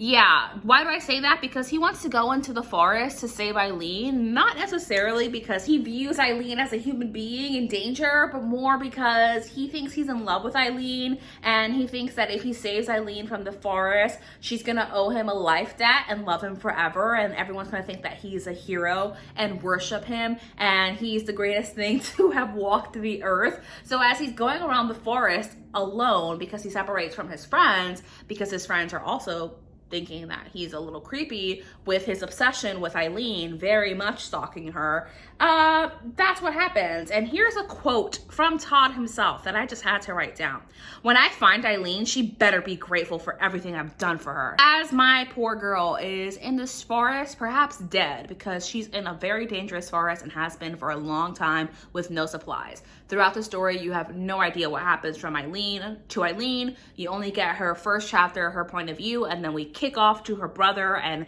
Yeah, why do I say that? Because he wants to go into the forest to save Eileen, not necessarily because he views Eileen as a human being in danger, but more because he thinks he's in love with Eileen, and he thinks that if he saves Eileen from the forest, she's gonna owe him a life debt and love him forever, and everyone's gonna think that he's a hero and worship him, and he's the greatest thing to have walked the earth. So as he's going around the forest alone, because he separates from his friends, because his friends are also thinking that he's a little creepy with his obsession with Eileen, very much stalking her, that's what happens. And here's a quote from Todd himself that I just had to write down. "When I find Eileen, she better be grateful for everything I've done for her, as my poor girl is in this forest, perhaps dead, because she's in a very dangerous forest and has been for a long time with no supplies." Throughout the story, you have no idea what happens from Eileen to Eileen. You only get her first chapter, her point of view, and then we kick off to her brother and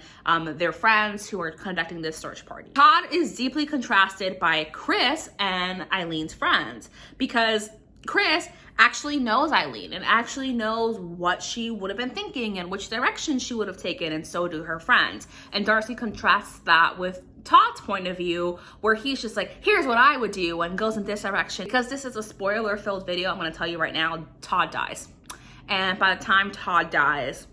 their friends who are conducting this search party. Todd is deeply contrasted by Chris and Eileen's friends, because Chris actually knows Eileen and actually knows what she would have been thinking and which direction she would have taken, and so do her friends. And Darcy contrasts that with Todd's point of view, where he's just like, here's what I would do, and goes in this direction. Because this is a spoiler-filled video, I'm going to tell you right now, Todd dies. And by the time Todd dies,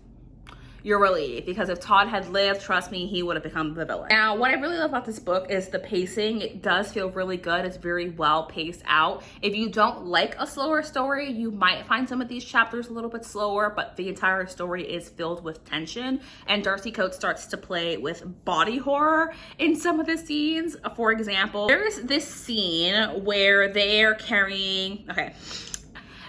you're relieved, because if Todd had lived, trust me, he would have become the villain. Now, what I really love about this book is the pacing. It does feel really good. It's very well paced out. If you don't like a slower story, you might find some of these chapters a little bit slower, but the entire story is filled with tension. And Darcy Coates starts to play with body horror in some of the scenes. For example, there's this scene where they're carrying,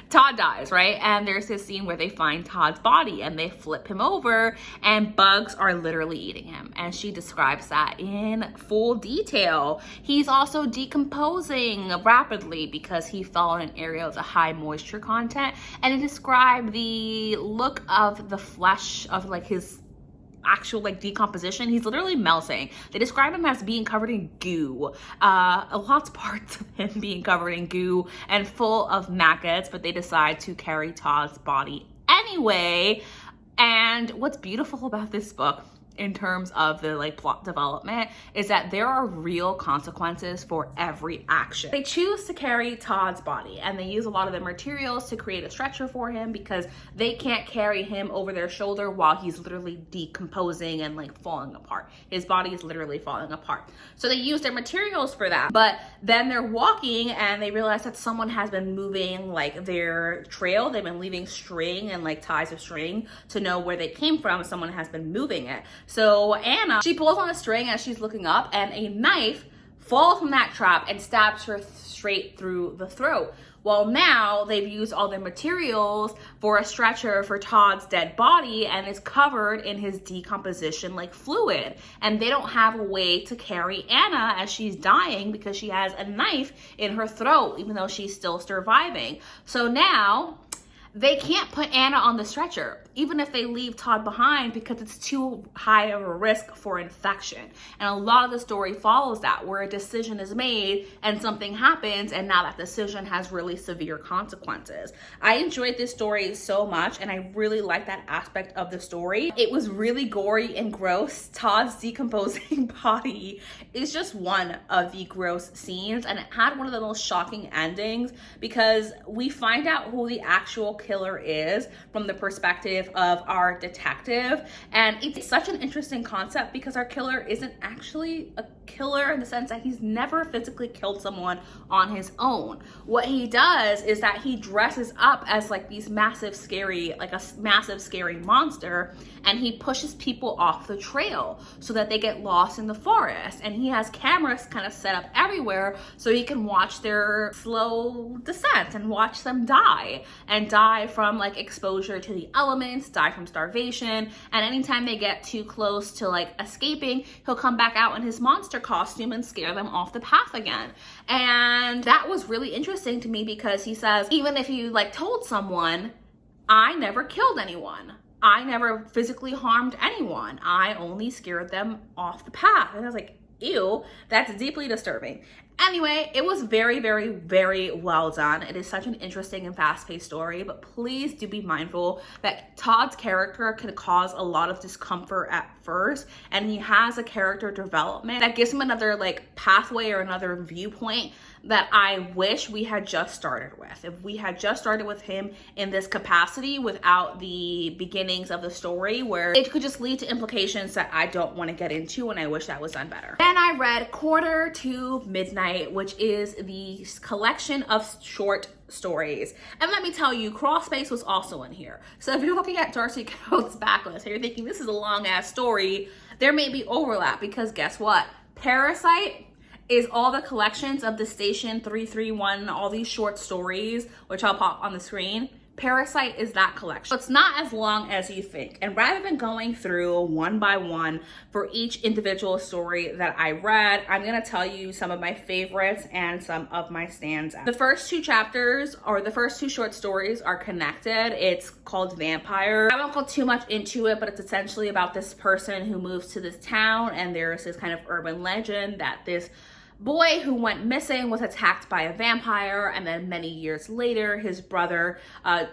Todd dies, right? And there's this scene where they find Todd's body and they flip him over and bugs are literally eating him. And she describes that in full detail. He's also decomposing rapidly because he fell in an area with a high moisture content. And it described the look of the flesh of like his actual like decomposition. He's literally melting. They describe him as being covered in goo. Lots of parts of him being covered in goo and full of maggots, but they decide to carry Todd's body anyway. And what's beautiful about this book in terms of the like plot development is that there are real consequences for every action. They choose to carry Todd's body and they use a lot of the materials to create a stretcher for him because they can't carry him over their shoulder while he's literally decomposing and like falling apart. His body is literally falling apart. So they use their materials for that. But then they're walking and they realize that someone has been moving like their trail. They've been leaving string and like ties of string to know where they came from. Someone has been moving it. So Anna, she pulls on a string as she's looking up and a knife falls from that trap and stabs her straight through the throat. Well, now they've used all their materials for a stretcher for Todd's dead body and it's covered in his decomposition like fluid. And they don't have a way to carry Anna as she's dying because she has a knife in her throat, even though she's still surviving. So now they can't put Anna on the stretcher, even if they leave Todd behind, because it's too high of a risk for infection. And a lot of the story follows that, where a decision is made and something happens, and now that decision has really severe consequences. I enjoyed this story so much, and I really like that aspect of the story. It was really gory and gross. Todd's decomposing body is just one of the gross scenes, and it had one of the most shocking endings because we find out who the actual killer is from the perspective of our detective. And it's such an interesting concept because our killer isn't actually a killer in the sense that he's never physically killed someone on his own. What he does is that he dresses up as like these massive scary, like a massive scary monster, and he pushes people off the trail so that they get lost in the forest. And he has cameras kind of set up everywhere so he can watch their slow descent and watch them die, and die from like exposure to the elements, die from starvation. And anytime they get too close to like escaping, he'll come back out in his monster costume and scare them off the path again. And that was really interesting to me because he says, even if you like told someone, I never killed anyone. I never physically harmed anyone. I only scared them off the path. And I was like, ew, that's deeply disturbing. Anyway, it was very, very, very well done. It is such an interesting and fast-paced story, but please do be mindful that Todd's character can cause a lot of discomfort at first, and he has a character development that gives him another like pathway or another viewpoint that I wish we had just started with. If we had just started with him in this capacity without the beginnings of the story, where it could just lead to implications that I don't want to get into, and I wish that was done better. Then I read Quarter to Midnight, which is the collection of short stories. And let me tell you, Crawspace was also in here. So if you're looking at Darcy Coates Backlist and you're thinking this is a long ass story, there may be overlap, because guess what? Parasite is all the collections of the Station 331, all these short stories, which I'll pop on the screen. Parasite is that collection. So it's not as long as you think. And rather than going through one by one for each individual story that I read, I'm gonna tell you some of my favorites and some of my standouts. The first two chapters, or the first two short stories, are connected. It's called Vampire. I won't go too much into it, but it's essentially about this person who moves to this town, and there's this kind of urban legend that this boy who went missing was attacked by a vampire, and then many years later, his brother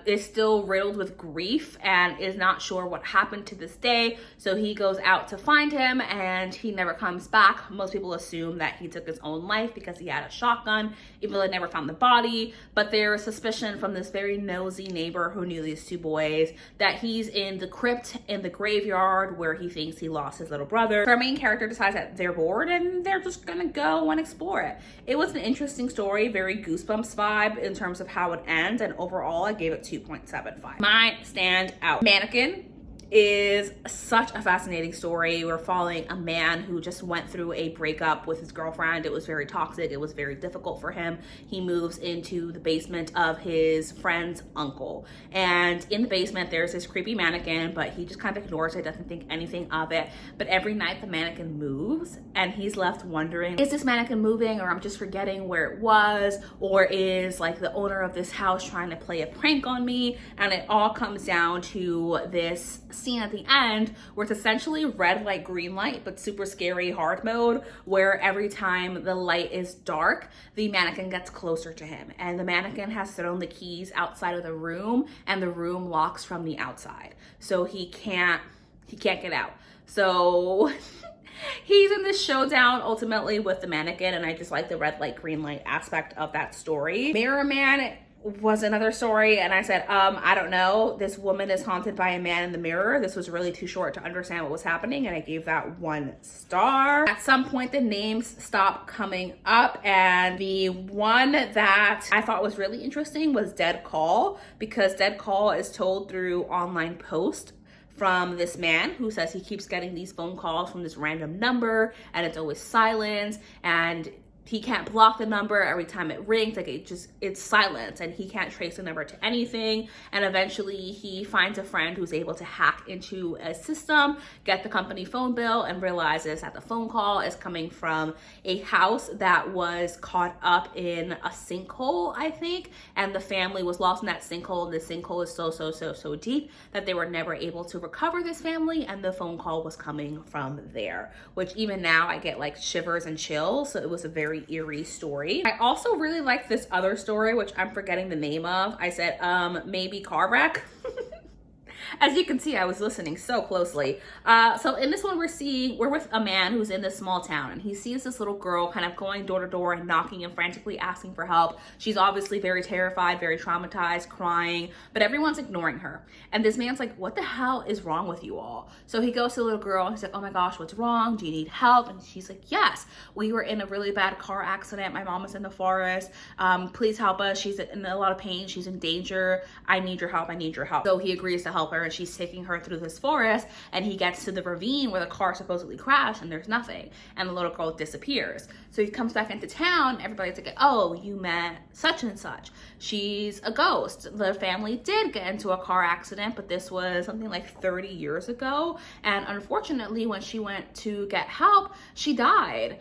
is still riddled with grief and is not sure what happened to this day. So he goes out to find him, and he never comes back. Most people assume that he took his own life because he had a shotgun, even though they never found the body. But there is suspicion from this very nosy neighbor who knew these two boys that he's in the crypt in the graveyard where he thinks he lost his little brother. So our main character decides that they're bored and they're just gonna go and explore it. It was an interesting story, very Goosebumps vibe in terms of how it ends, and overall I gave it 2.75. My standout mannequin is such a fascinating story. We're following a man who just went through a breakup with his girlfriend. It was very toxic. It was very difficult for him. He moves into the basement of his friend's uncle. And in the basement, there's this creepy mannequin, but he just kind of ignores it, doesn't think anything of it. But every night the mannequin moves, and he's left wondering, is this mannequin moving, or I'm just forgetting where it was, or is like the owner of this house trying to play a prank on me? And it all comes down to this scene at the end where it's essentially red light, green light, but super scary hard mode, where every time the light is dark, the mannequin gets closer to him, and the mannequin has thrown the keys outside of the room, and the room locks from the outside, so he can't get out. So he's in this showdown ultimately with the mannequin, and I just like the red light, green light aspect of that story. Mirror Man was another story, and I said, I don't know. This woman is haunted by a man in the mirror. This was really too short to understand what was happening, and I gave that 1 star. At some point, the names stopped coming up, and the one that I thought was really interesting was Dead Call, because Dead Call is told through online post from this man who says he keeps getting these phone calls from this random number, and it's always silent, and he can't block the number. Every time it rings, like it's silence, and he can't trace the number to anything. And eventually he finds a friend who's able to hack into a system, get the company phone bill, and realizes that the phone call is coming from a house that was caught up in a sinkhole, I think, and the family was lost in that sinkhole, and the sinkhole is so deep that they were never able to recover this family, and the phone call was coming from there, which even now I get like shivers and chills. So it was a very eerie story. I also really like this other story, which I'm forgetting the name of. I said, maybe car wreck. As you can see, I was listening so closely. So in this one, we're with a man who's in this small town, and he sees this little girl kind of going door to door and knocking and frantically asking for help. She's obviously very terrified, very traumatized, crying, but everyone's ignoring her. And this man's like, what the hell is wrong with you all? So he goes to the little girl, and he's like, oh my gosh, what's wrong? Do you need help? And she's like, yes, we were in a really bad car accident. My mom is in the forest. Please help us. She's in a lot of pain. She's in danger. I need your help. I need your help. So he agrees to help her, and she's taking her through this forest, and he gets to the ravine where the car supposedly crashed, and there's nothing, and the little girl disappears. So he comes back into town. Everybody's like, oh, you met such and such. She's a ghost. The family did get into a car accident, but this was something like 30 years ago, and unfortunately when she went to get help, she died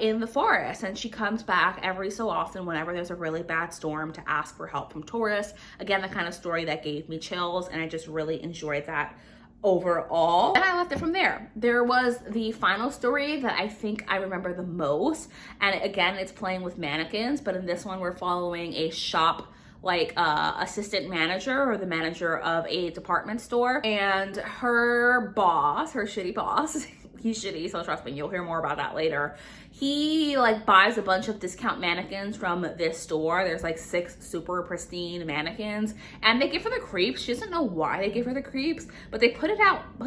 in the forest. And she comes back every so often whenever there's a really bad storm to ask for help from tourists. Again, the kind of story that gave me chills, and I just really enjoyed that overall. And I left it from there. There was the final story that I think I remember the most, and again, it's playing with mannequins, but in this one we're following a shop like assistant manager, or the manager of a department store, and her boss, her shitty boss, he's shitty, so trust me, you'll hear more about that later. He like buys a bunch of discount mannequins from this store. There's like 6 super pristine mannequins, and they give her the creeps. She doesn't know why they give her the creeps, but they put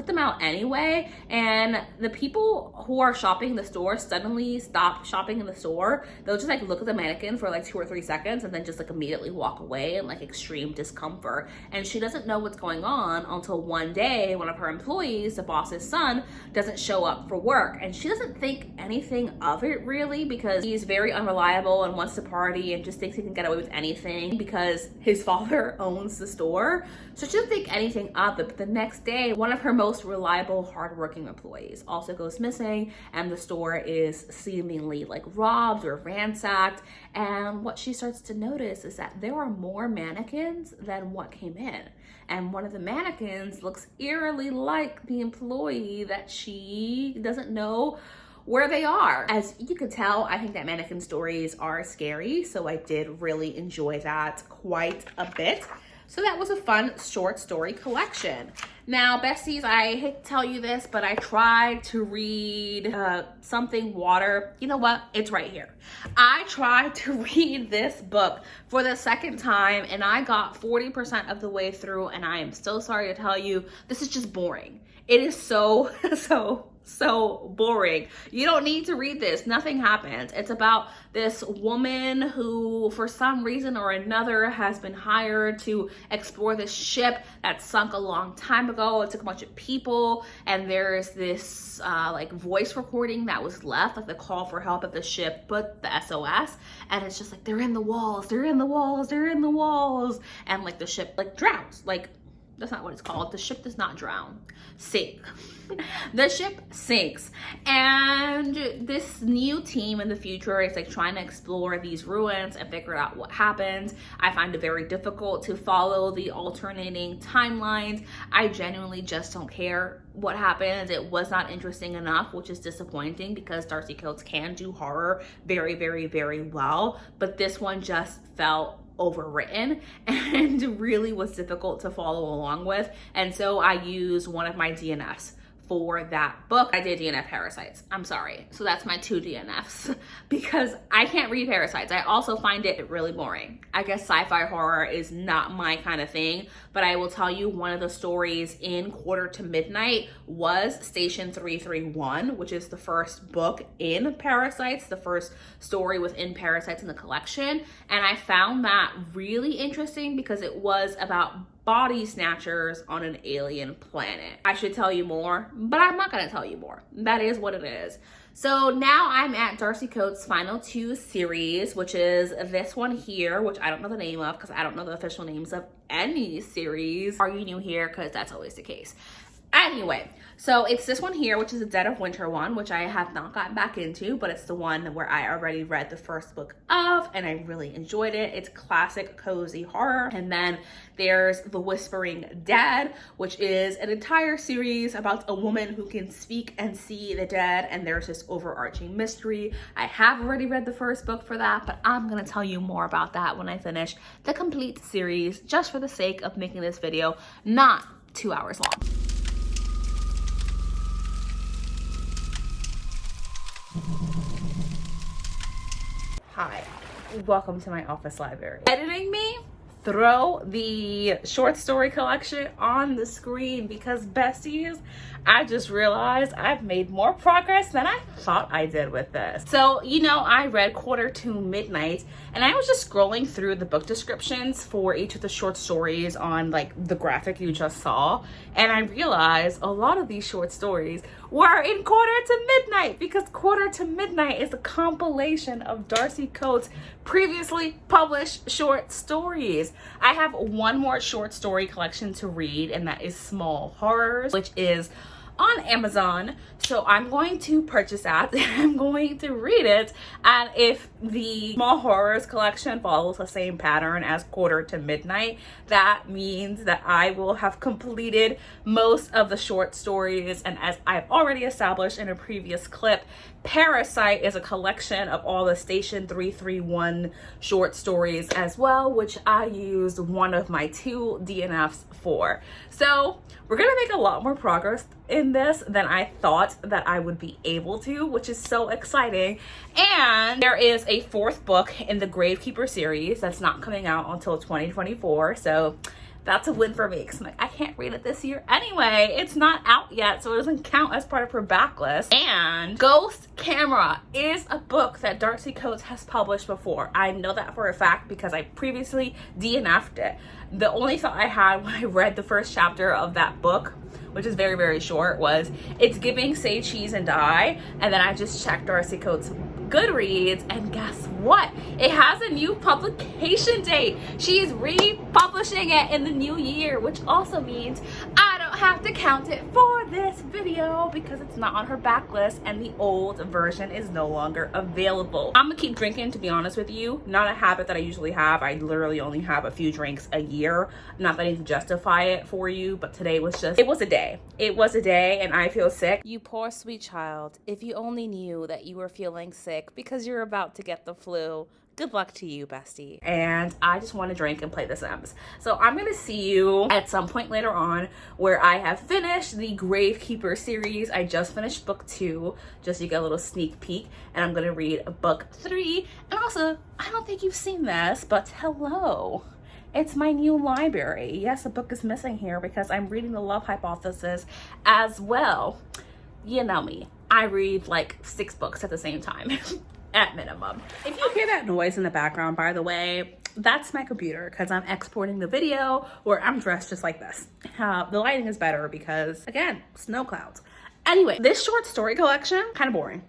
them out anyway. And the people who are shopping in the store suddenly stop shopping in the store. They'll just like look at the mannequin for like 2 or 3 seconds, and then just like immediately walk away in like extreme discomfort. And she doesn't know what's going on until one day one of her employees, the boss's son, doesn't show up for work, and she doesn't think anything of it really, because he's very unreliable and wants to party and just thinks he can get away with anything because his father owns the store. So she doesn't think anything of it. But the next day, one of her most reliable, hardworking employees also goes missing, and the store is seemingly like robbed or ransacked. And what she starts to notice is that there are more mannequins than what came in. And one of the mannequins looks eerily like the employee that she doesn't know where they are. As you can tell, I think that mannequin stories are scary, so I did really enjoy that quite a bit. So that was a fun short story collection. Now, besties, I hate to tell you this, but I tried to read something water. You know what? It's right here. I tried to read this book for the second time, and I got 40% of the way through, and I am so sorry to tell you, this is just boring. It is so boring. You don't need to read this. Nothing happens. It's about this woman who, for some reason or another, has been hired to explore this ship that sunk a long time ago. It took a bunch of people, and there's this like voice recording that was left, like the call for help at the ship, but the SOS, and it's just like, they're in the walls, they're in the walls, they're in the walls, and like the ship like drowns. Like, that's not what it's called. The ship does not drown. Sink. The ship sinks. And this new team in the future is like trying to explore these ruins and figure out what happened. I find it very difficult to follow the alternating timelines. I genuinely just don't care what happens. It was not interesting enough, which is disappointing because Darcy Coates can do horror very, very, very well. But this one just felt overwritten and really was difficult to follow along with. And so I used one of my DNFs for that book. I did DNF Parasites. I'm sorry. So that's my 2 DNFs because I can't read Parasites. I also find it really boring. I guess sci-fi horror is not my kind of thing, but I will tell you one of the stories in Quarter to Midnight was Station 331, which is the first book in Parasites, the first story within Parasites in the collection. And I found that really interesting because it was about body snatchers on an alien planet. I should tell you more, but I'm not gonna tell you more. That is what it is. So now I'm at Darcy Coates' final 2 series, which is this one here, which I don't know the name of because I don't know the official names of any series. Are you new here? Because that's always the case. Anyway, so it's this one here, which is the Dead of Winter one, which I have not gotten back into, but it's the one where I already read the first book of, and I really enjoyed it. It's classic cozy horror. And then there's The Whispering Dead, which is an entire series about a woman who can speak and see the dead, and there's this overarching mystery. I have already read the first book for that, but I'm gonna tell you more about that when I finish the complete series, just for the sake of making this video not 2 hours long. Hi, welcome to my office library. Editing me? Throw the short story collection on the screen because besties, I just realized I've made more progress than I thought I did with this. So, you know, I read Quarter to Midnight and I was just scrolling through the book descriptions for each of the short stories on like the graphic you just saw. And I realized a lot of these short stories were in Quarter to Midnight because Quarter to Midnight is a compilation of Darcy Coates' previously published short stories. I have one more short story collection to read, and that is Small Horrors, which is on Amazon. So I'm going to purchase that and I'm going to read it. And if the Small Horrors collection follows the same pattern as Quarter to Midnight, that means that I will have completed most of the short stories. And as I've already established in a previous clip, Parasite is a collection of all the Station 331 short stories as well, which I used one of my 2 DNFs for. So we're gonna make a lot more progress in this than I thought that I would be able to, which is so exciting. And there is a 4th book in the Gravekeeper series that's not coming out until 2024. So that's a win for me because I'm like, I can't read it this year anyway. It's not out yet, so it doesn't count as part of her backlist. And Ghost Camera is a book that Darcy Coates has published before. I know that for a fact because I previously DNF'd it. The only thought I had when I read the first chapter of that book, which is very, very short, was it's giving Say Cheese and Die. And then I just checked Darcy Coates' Goodreads, and guess what? It has a new publication date. She's republishing it in the new year, which also means I don't have to count it for this video because it's not on her backlist and the old version is no longer available. I'm gonna keep drinking, to be honest with you. Not a habit that I usually have. I literally only have a few drinks a year. Not that I need to justify it for you, but today was just, it was a day. It was a day and I feel sick. You poor sweet child. If you only knew that you were feeling sick because you're about to get the flu, good luck to you, bestie. And I just want to drink and play The Sims. So I'm going to see you at some point later on where I have finished the Gravekeeper series. I just finished book 2, just so you get a little sneak peek. And I'm going to read book 3. And also, I don't think you've seen this, but hello. It's my new library. Yes, a book is missing here because I'm reading The Love Hypothesis as well. You know me. I read like 6 books at the same time. At minimum. If you hear that noise in the background, by the way, that's my computer because I'm exporting the video where I'm dressed just like this. The lighting is better because, again, snow clouds. Anyway, this short story collection, kind of boring.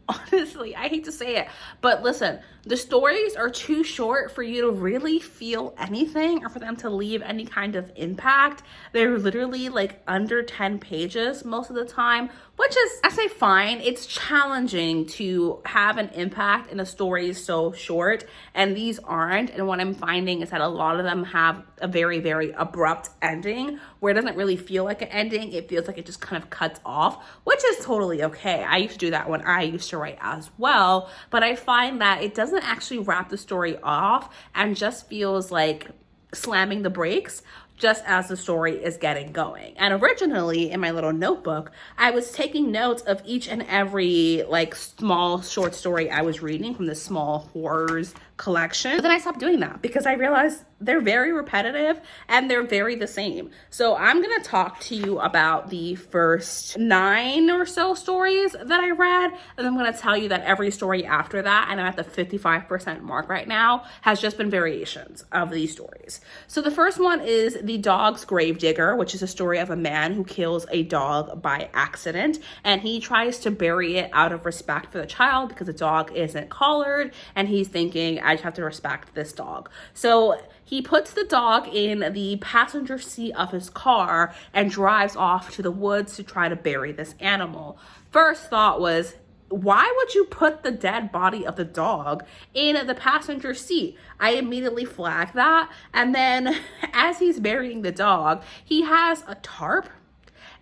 Honestly, I hate to say it, but listen, the stories are too short for you to really feel anything or for them to leave any kind of impact. They're literally like under 10 pages most of the time, which is, I say fine. It's challenging to have an impact in a story so short, and these aren't. And what I'm finding is that a lot of them have a very, very abrupt ending where it doesn't really feel like an ending. It feels like it just kind of cuts off, which is totally okay. I used to do that when I used to write as well, but I find that it doesn't actually wrap the story off and just feels like slamming the brakes just as the story is getting going. And originally in my little notebook, I was taking notes of each and every like small short story I was reading from the Small Horrors collection. But then I stopped doing that because I realized they're very repetitive and they're very the same. So I'm gonna talk to you about the first 9 or so stories that I read, and I'm gonna tell you that every story after that, and I'm at the 55% mark right now, has just been variations of these stories. So the first one is The Dog's Gravedigger, which is a story of a man who kills a dog by accident, and he tries to bury it out of respect for the child because the dog isn't collared, and he's thinking, I just have to respect this dog. So he puts the dog in the passenger seat of his car and drives off to the woods to try to bury this animal. First thought was, why would you put the dead body of the dog in the passenger seat? I immediately flagged that. And then as he's burying the dog, he has a tarp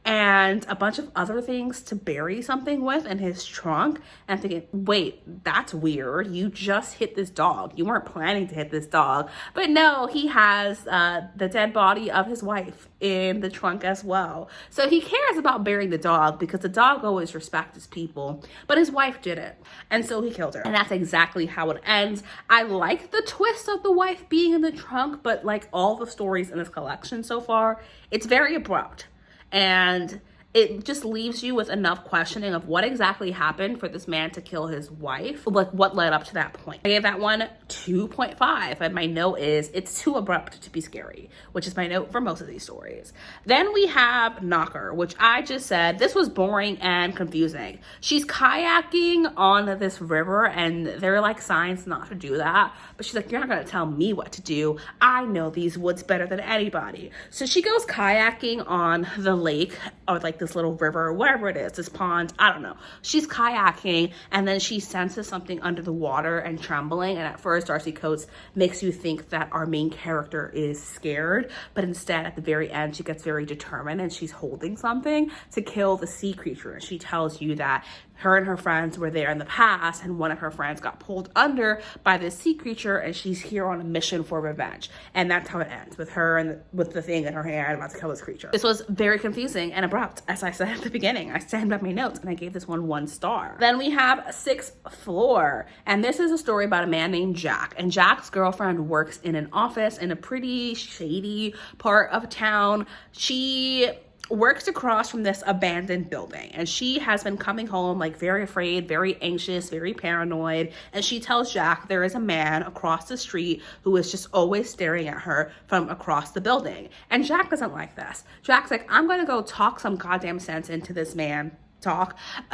and a bunch of other things to bury something with in his trunk, and thinking, wait, that's weird. You just hit this dog. You weren't planning to hit this dog. But no, he has the dead body of his wife in the trunk as well. So he cares about burying the dog because the dog always respects people, but his wife didn't. And so he killed her. And that's exactly how it ends. I like the twist of the wife being in the trunk, but like all the stories in this collection so far, it's very abrupt. And it just leaves you with enough questioning of what exactly happened for this man to kill his wife. Like, what led up to that point? I gave that one 2.5, and my note is it's too abrupt to be scary, which is my note for most of these stories. Then we have Knocker, which I just said, this was boring and confusing. She's kayaking on this river, and there are like signs not to do that, but she's like, you're not gonna tell me what to do. I know these woods better than anybody. So she goes kayaking on the lake, or like this little river, whatever it is, this pond, I don't know. She's kayaking, and then she senses something under the water and trembling, and at first Darcy Coates makes you think that our main character is scared, but instead at the very end she gets very determined and she's holding something to kill the sea creature. And she tells you that her and her friends were there in the past, and one of her friends got pulled under by this sea creature, and she's here on a mission for revenge. And that's how it ends, with her and with the thing in her hand about to kill this creature. This was very confusing and abrupt, as I said at the beginning. I stand by my notes, and I gave this one 1 star. Then we have Sixth Floor, and this is a story about a man named Jack. And Jack's girlfriend works in an office in a pretty shady part of town. She works across from this abandoned building, and she has been coming home like very afraid, very anxious, very paranoid, and she tells Jack there is a man across the street who is just always staring at her from across the building. And Jack doesn't like this. Jack's like, I'm gonna go talk some goddamn sense into this man.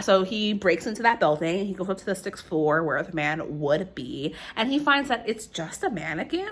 So he breaks into that building. He goes up to the 6th floor where the man would be, and he finds that it's just a mannequin.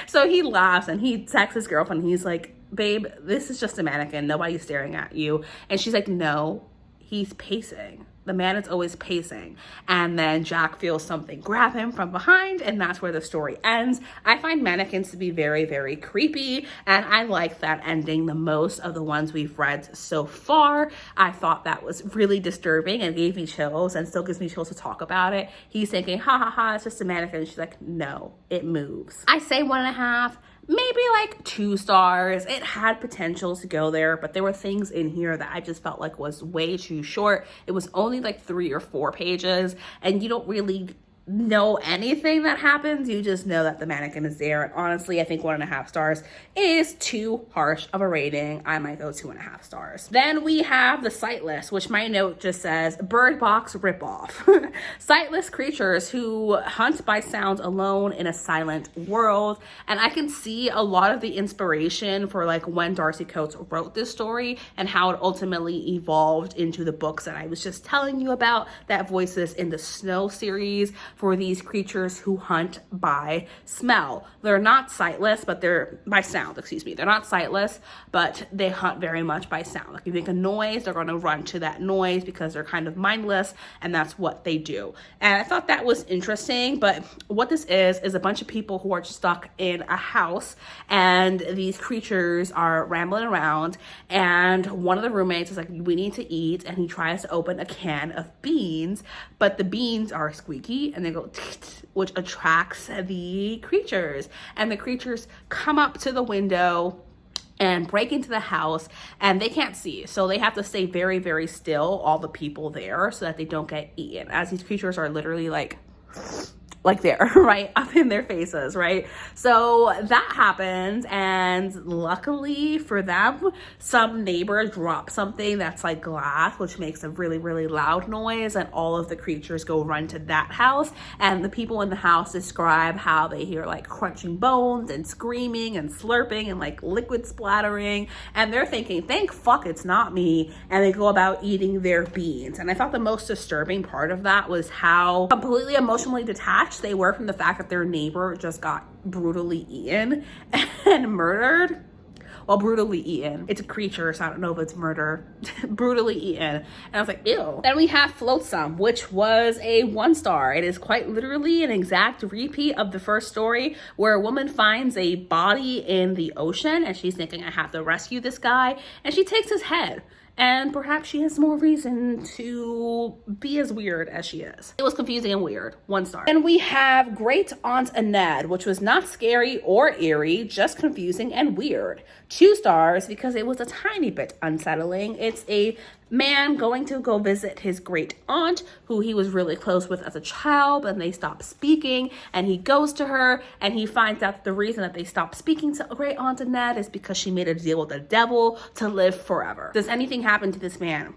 So he laughs and he texts his girlfriend. He's like, babe, this is just a mannequin. Nobody's staring at you. And she's like, no, he's pacing. The man is always pacing. And then Jack feels something grab him from behind, and that's where the story ends. I find mannequins to be very, very creepy, and I like that ending the most of the ones we've read so far. I thought that was really disturbing and gave me chills, and still gives me chills to talk about it. He's thinking, ha ha ha, it's just a mannequin. And she's like, no, it moves. I say 1.5. Maybe like 2 stars. It had potential to go there, but there were things in here that I just felt like was way too short. It was only like 3 or 4 pages, and you don't really know anything that happens. You just know that the mannequin is there. And honestly, I think 1.5 stars is too harsh of a rating. I might go 2.5 stars. Then we have the sightless, which my note just says Bird Box ripoff. Sightless creatures who hunt by sound alone in a silent world. And I can see a lot of the inspiration for like when Darcy Coates wrote this story and how it ultimately evolved into the books that I was just telling you about, that Voices in the Snow series, for these creatures who hunt by smell. They're not sightless, but they're by sound, excuse me. They're not sightless, but they hunt very much by sound. Like if you make a noise, they're going to run to that noise because they're kind of mindless, and that's what they do. And I thought that was interesting, but what this is a bunch of people who are stuck in a house, and these creatures are rambling around, and one of the roommates is like, we need to eat, and he tries to open a can of beans, but the beans are squeaky, and they go, which attracts the creatures. And the creatures come up to the window and break into the house, and they can't see. So they have to stay very, very still, all the people there, so that they don't get eaten, as these creatures are literally like there, right? Up in their faces, right? So that happens, and luckily for them, some neighbor dropped something that's like glass, which makes a really, really loud noise, and all of the creatures go run to that house, and the people in the house describe how they hear like crunching bones and screaming and slurping and like liquid splattering, and they're thinking, thank fuck it's not me, and they go about eating their beans. And I thought the most disturbing part of that was how completely emotionally detached they were from the fact that their neighbor just got brutally eaten and murdered. Well, brutally eaten. It's a creature, so I don't know if it's murder. Brutally eaten. And I was like, ew. Then we have Flotsam, which was a 1 star. It is quite literally an exact repeat of the first story, where a woman finds a body in the ocean, and she's thinking, I have to rescue this guy. And she takes his head. And perhaps she has more reason to be as weird as she is. It was confusing and weird. 1 star. And we have Great Aunt Annette, which was not scary or eerie, just confusing and weird. 2 stars because it was a tiny bit unsettling. It's a man going to go visit his great aunt, who he was really close with as a child, and they stop speaking, and he goes to her, and he finds out the reason that they stopped speaking to Great Aunt Annette is because she made a deal with the devil to live forever. Does anything happen to this man?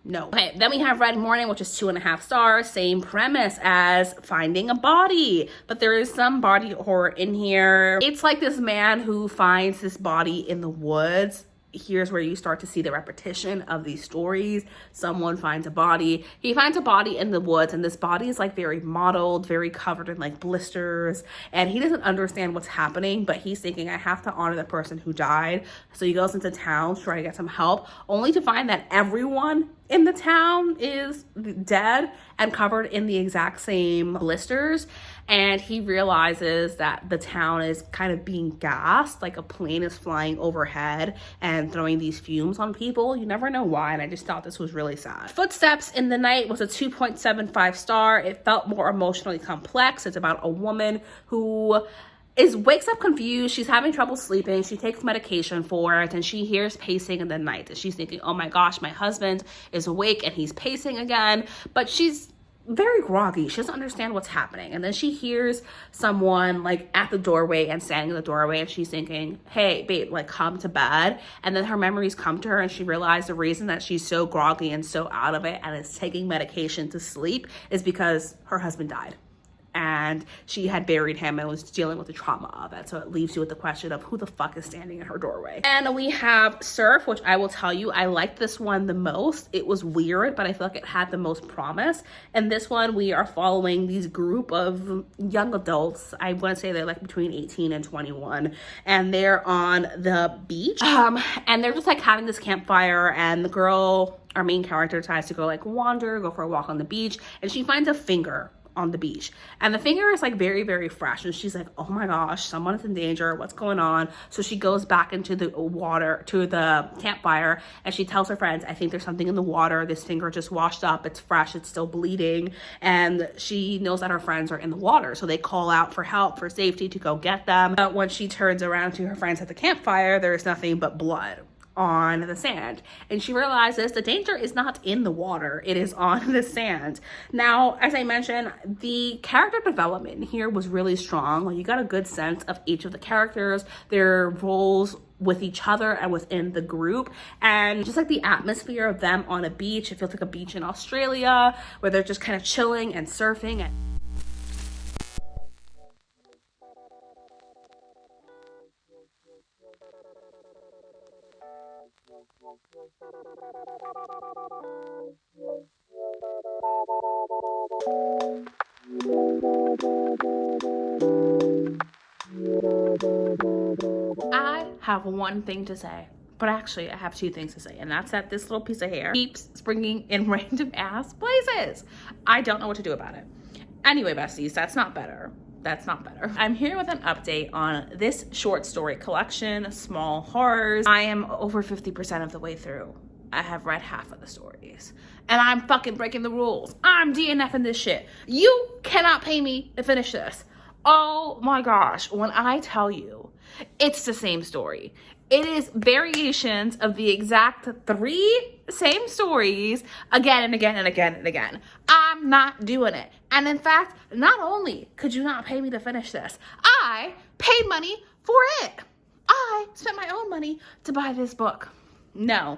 No. Okay, then we have Red Morning, which is 2.5 stars. Same premise as Finding a Body, but there is some body horror in here. It's like this man who finds this body in the woods. Here's where you start to see the repetition of these stories. Someone finds a body. He finds a body in the woods, and this body is like very mottled, very covered in like blisters, and he doesn't understand what's happening, but he's thinking, I have to honor the person who died. So he goes into town to try to get some help, only to find that everyone in the town is dead and covered in the exact same blisters. And he realizes that the town is kind of being gassed, like a plane is flying overhead and throwing these fumes on people. You never know why, and I just thought this was really sad. Footsteps in the Night was a 2.75 star. It felt more emotionally complex. It's about a woman who wakes up confused. She's having trouble sleeping. She takes medication for it, and she hears pacing in the night, and she's thinking, oh my gosh, my husband is awake and he's pacing again. But she's very groggy. She doesn't understand what's happening. And then she hears someone like at the doorway and standing in the doorway, and she's thinking, hey babe, like come to bed. And then her memories come to her, and she realized the reason that she's so groggy and so out of it and is taking medication to sleep is because her husband died. and she had buried him and was dealing with the trauma of it. So it leaves you with the question of who the fuck is standing in her doorway. And we have Surf, which I will tell you, I liked this one the most. It was weird, but I feel like it had the most promise. And this one, we are following these group of young adults. I want to say they're like between 18 and 21, and they're on the beach. And they're just like having this campfire, and the girl, our main character, tries to go like go for a walk on the beach, and she finds a finger on the beach, and the finger is like very, very fresh, and she's like, oh my gosh, someone is in danger, what's going on? So she goes back into the water, to the campfire, and she tells her friends, I think there's something in the water, this finger just washed up, it's fresh, it's still bleeding. And she knows that her friends are in the water, so they call out for help, for safety, to go get them. But when she turns around to her friends at the campfire, there is nothing but blood on the sand, and she realizes the danger is not in the water, it is on the sand. Now, as I mentioned, the character development here was really strong. Like, you got a good sense of each of the characters, their roles with each other and within the group, and just like the atmosphere of them on a beach. It feels like a beach in Australia where they're just kind of chilling and surfing. And I have one thing to say, but actually I have two things to say, and that's that this little piece of hair keeps springing in random ass places. I don't know what to do about it. Anyway, besties, that's not better. That's not better. I'm here with an update on this short story collection, Small Horrors. I am over 50% of the way through. I have read half of the stories, and I'm fucking breaking the rules. I'm DNFing this shit. You cannot pay me to finish this. Oh my gosh, when I tell you, it's the same story. It is variations of the exact 3 same stories again and again and again and again. I'm not doing it. And in fact, not only could you not pay me to finish this, I paid money for it. I spent my own money to buy this book. No,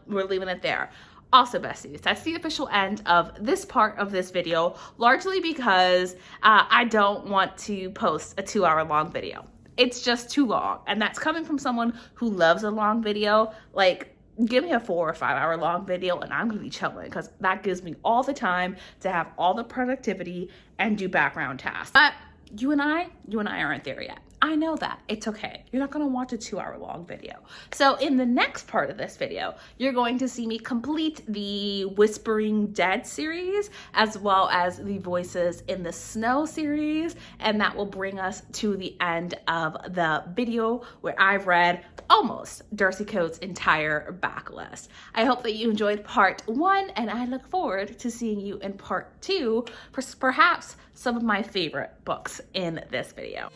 we're leaving it there. Also, besties, that's the official end of this part of this video, largely because I don't want to post a 2-hour long video. It's just too long, and that's coming from someone who loves a long video. Like, give me a 4 or 5 hour long video and I'm gonna be chilling, because that gives me all the time to have all the productivity and do background tasks. But you and I aren't there yet. I know that. It's okay. You're not going to watch a 2-hour long video. So in the next part of this video, you're going to see me complete the Whispering Dead series, as well as the Voices in the Snow series, and that will bring us to the end of the video where I've read almost Darcy Coates' entire backlist. I hope that you enjoyed part 1, and I look forward to seeing you in part 2 for perhaps some of my favorite books in this video.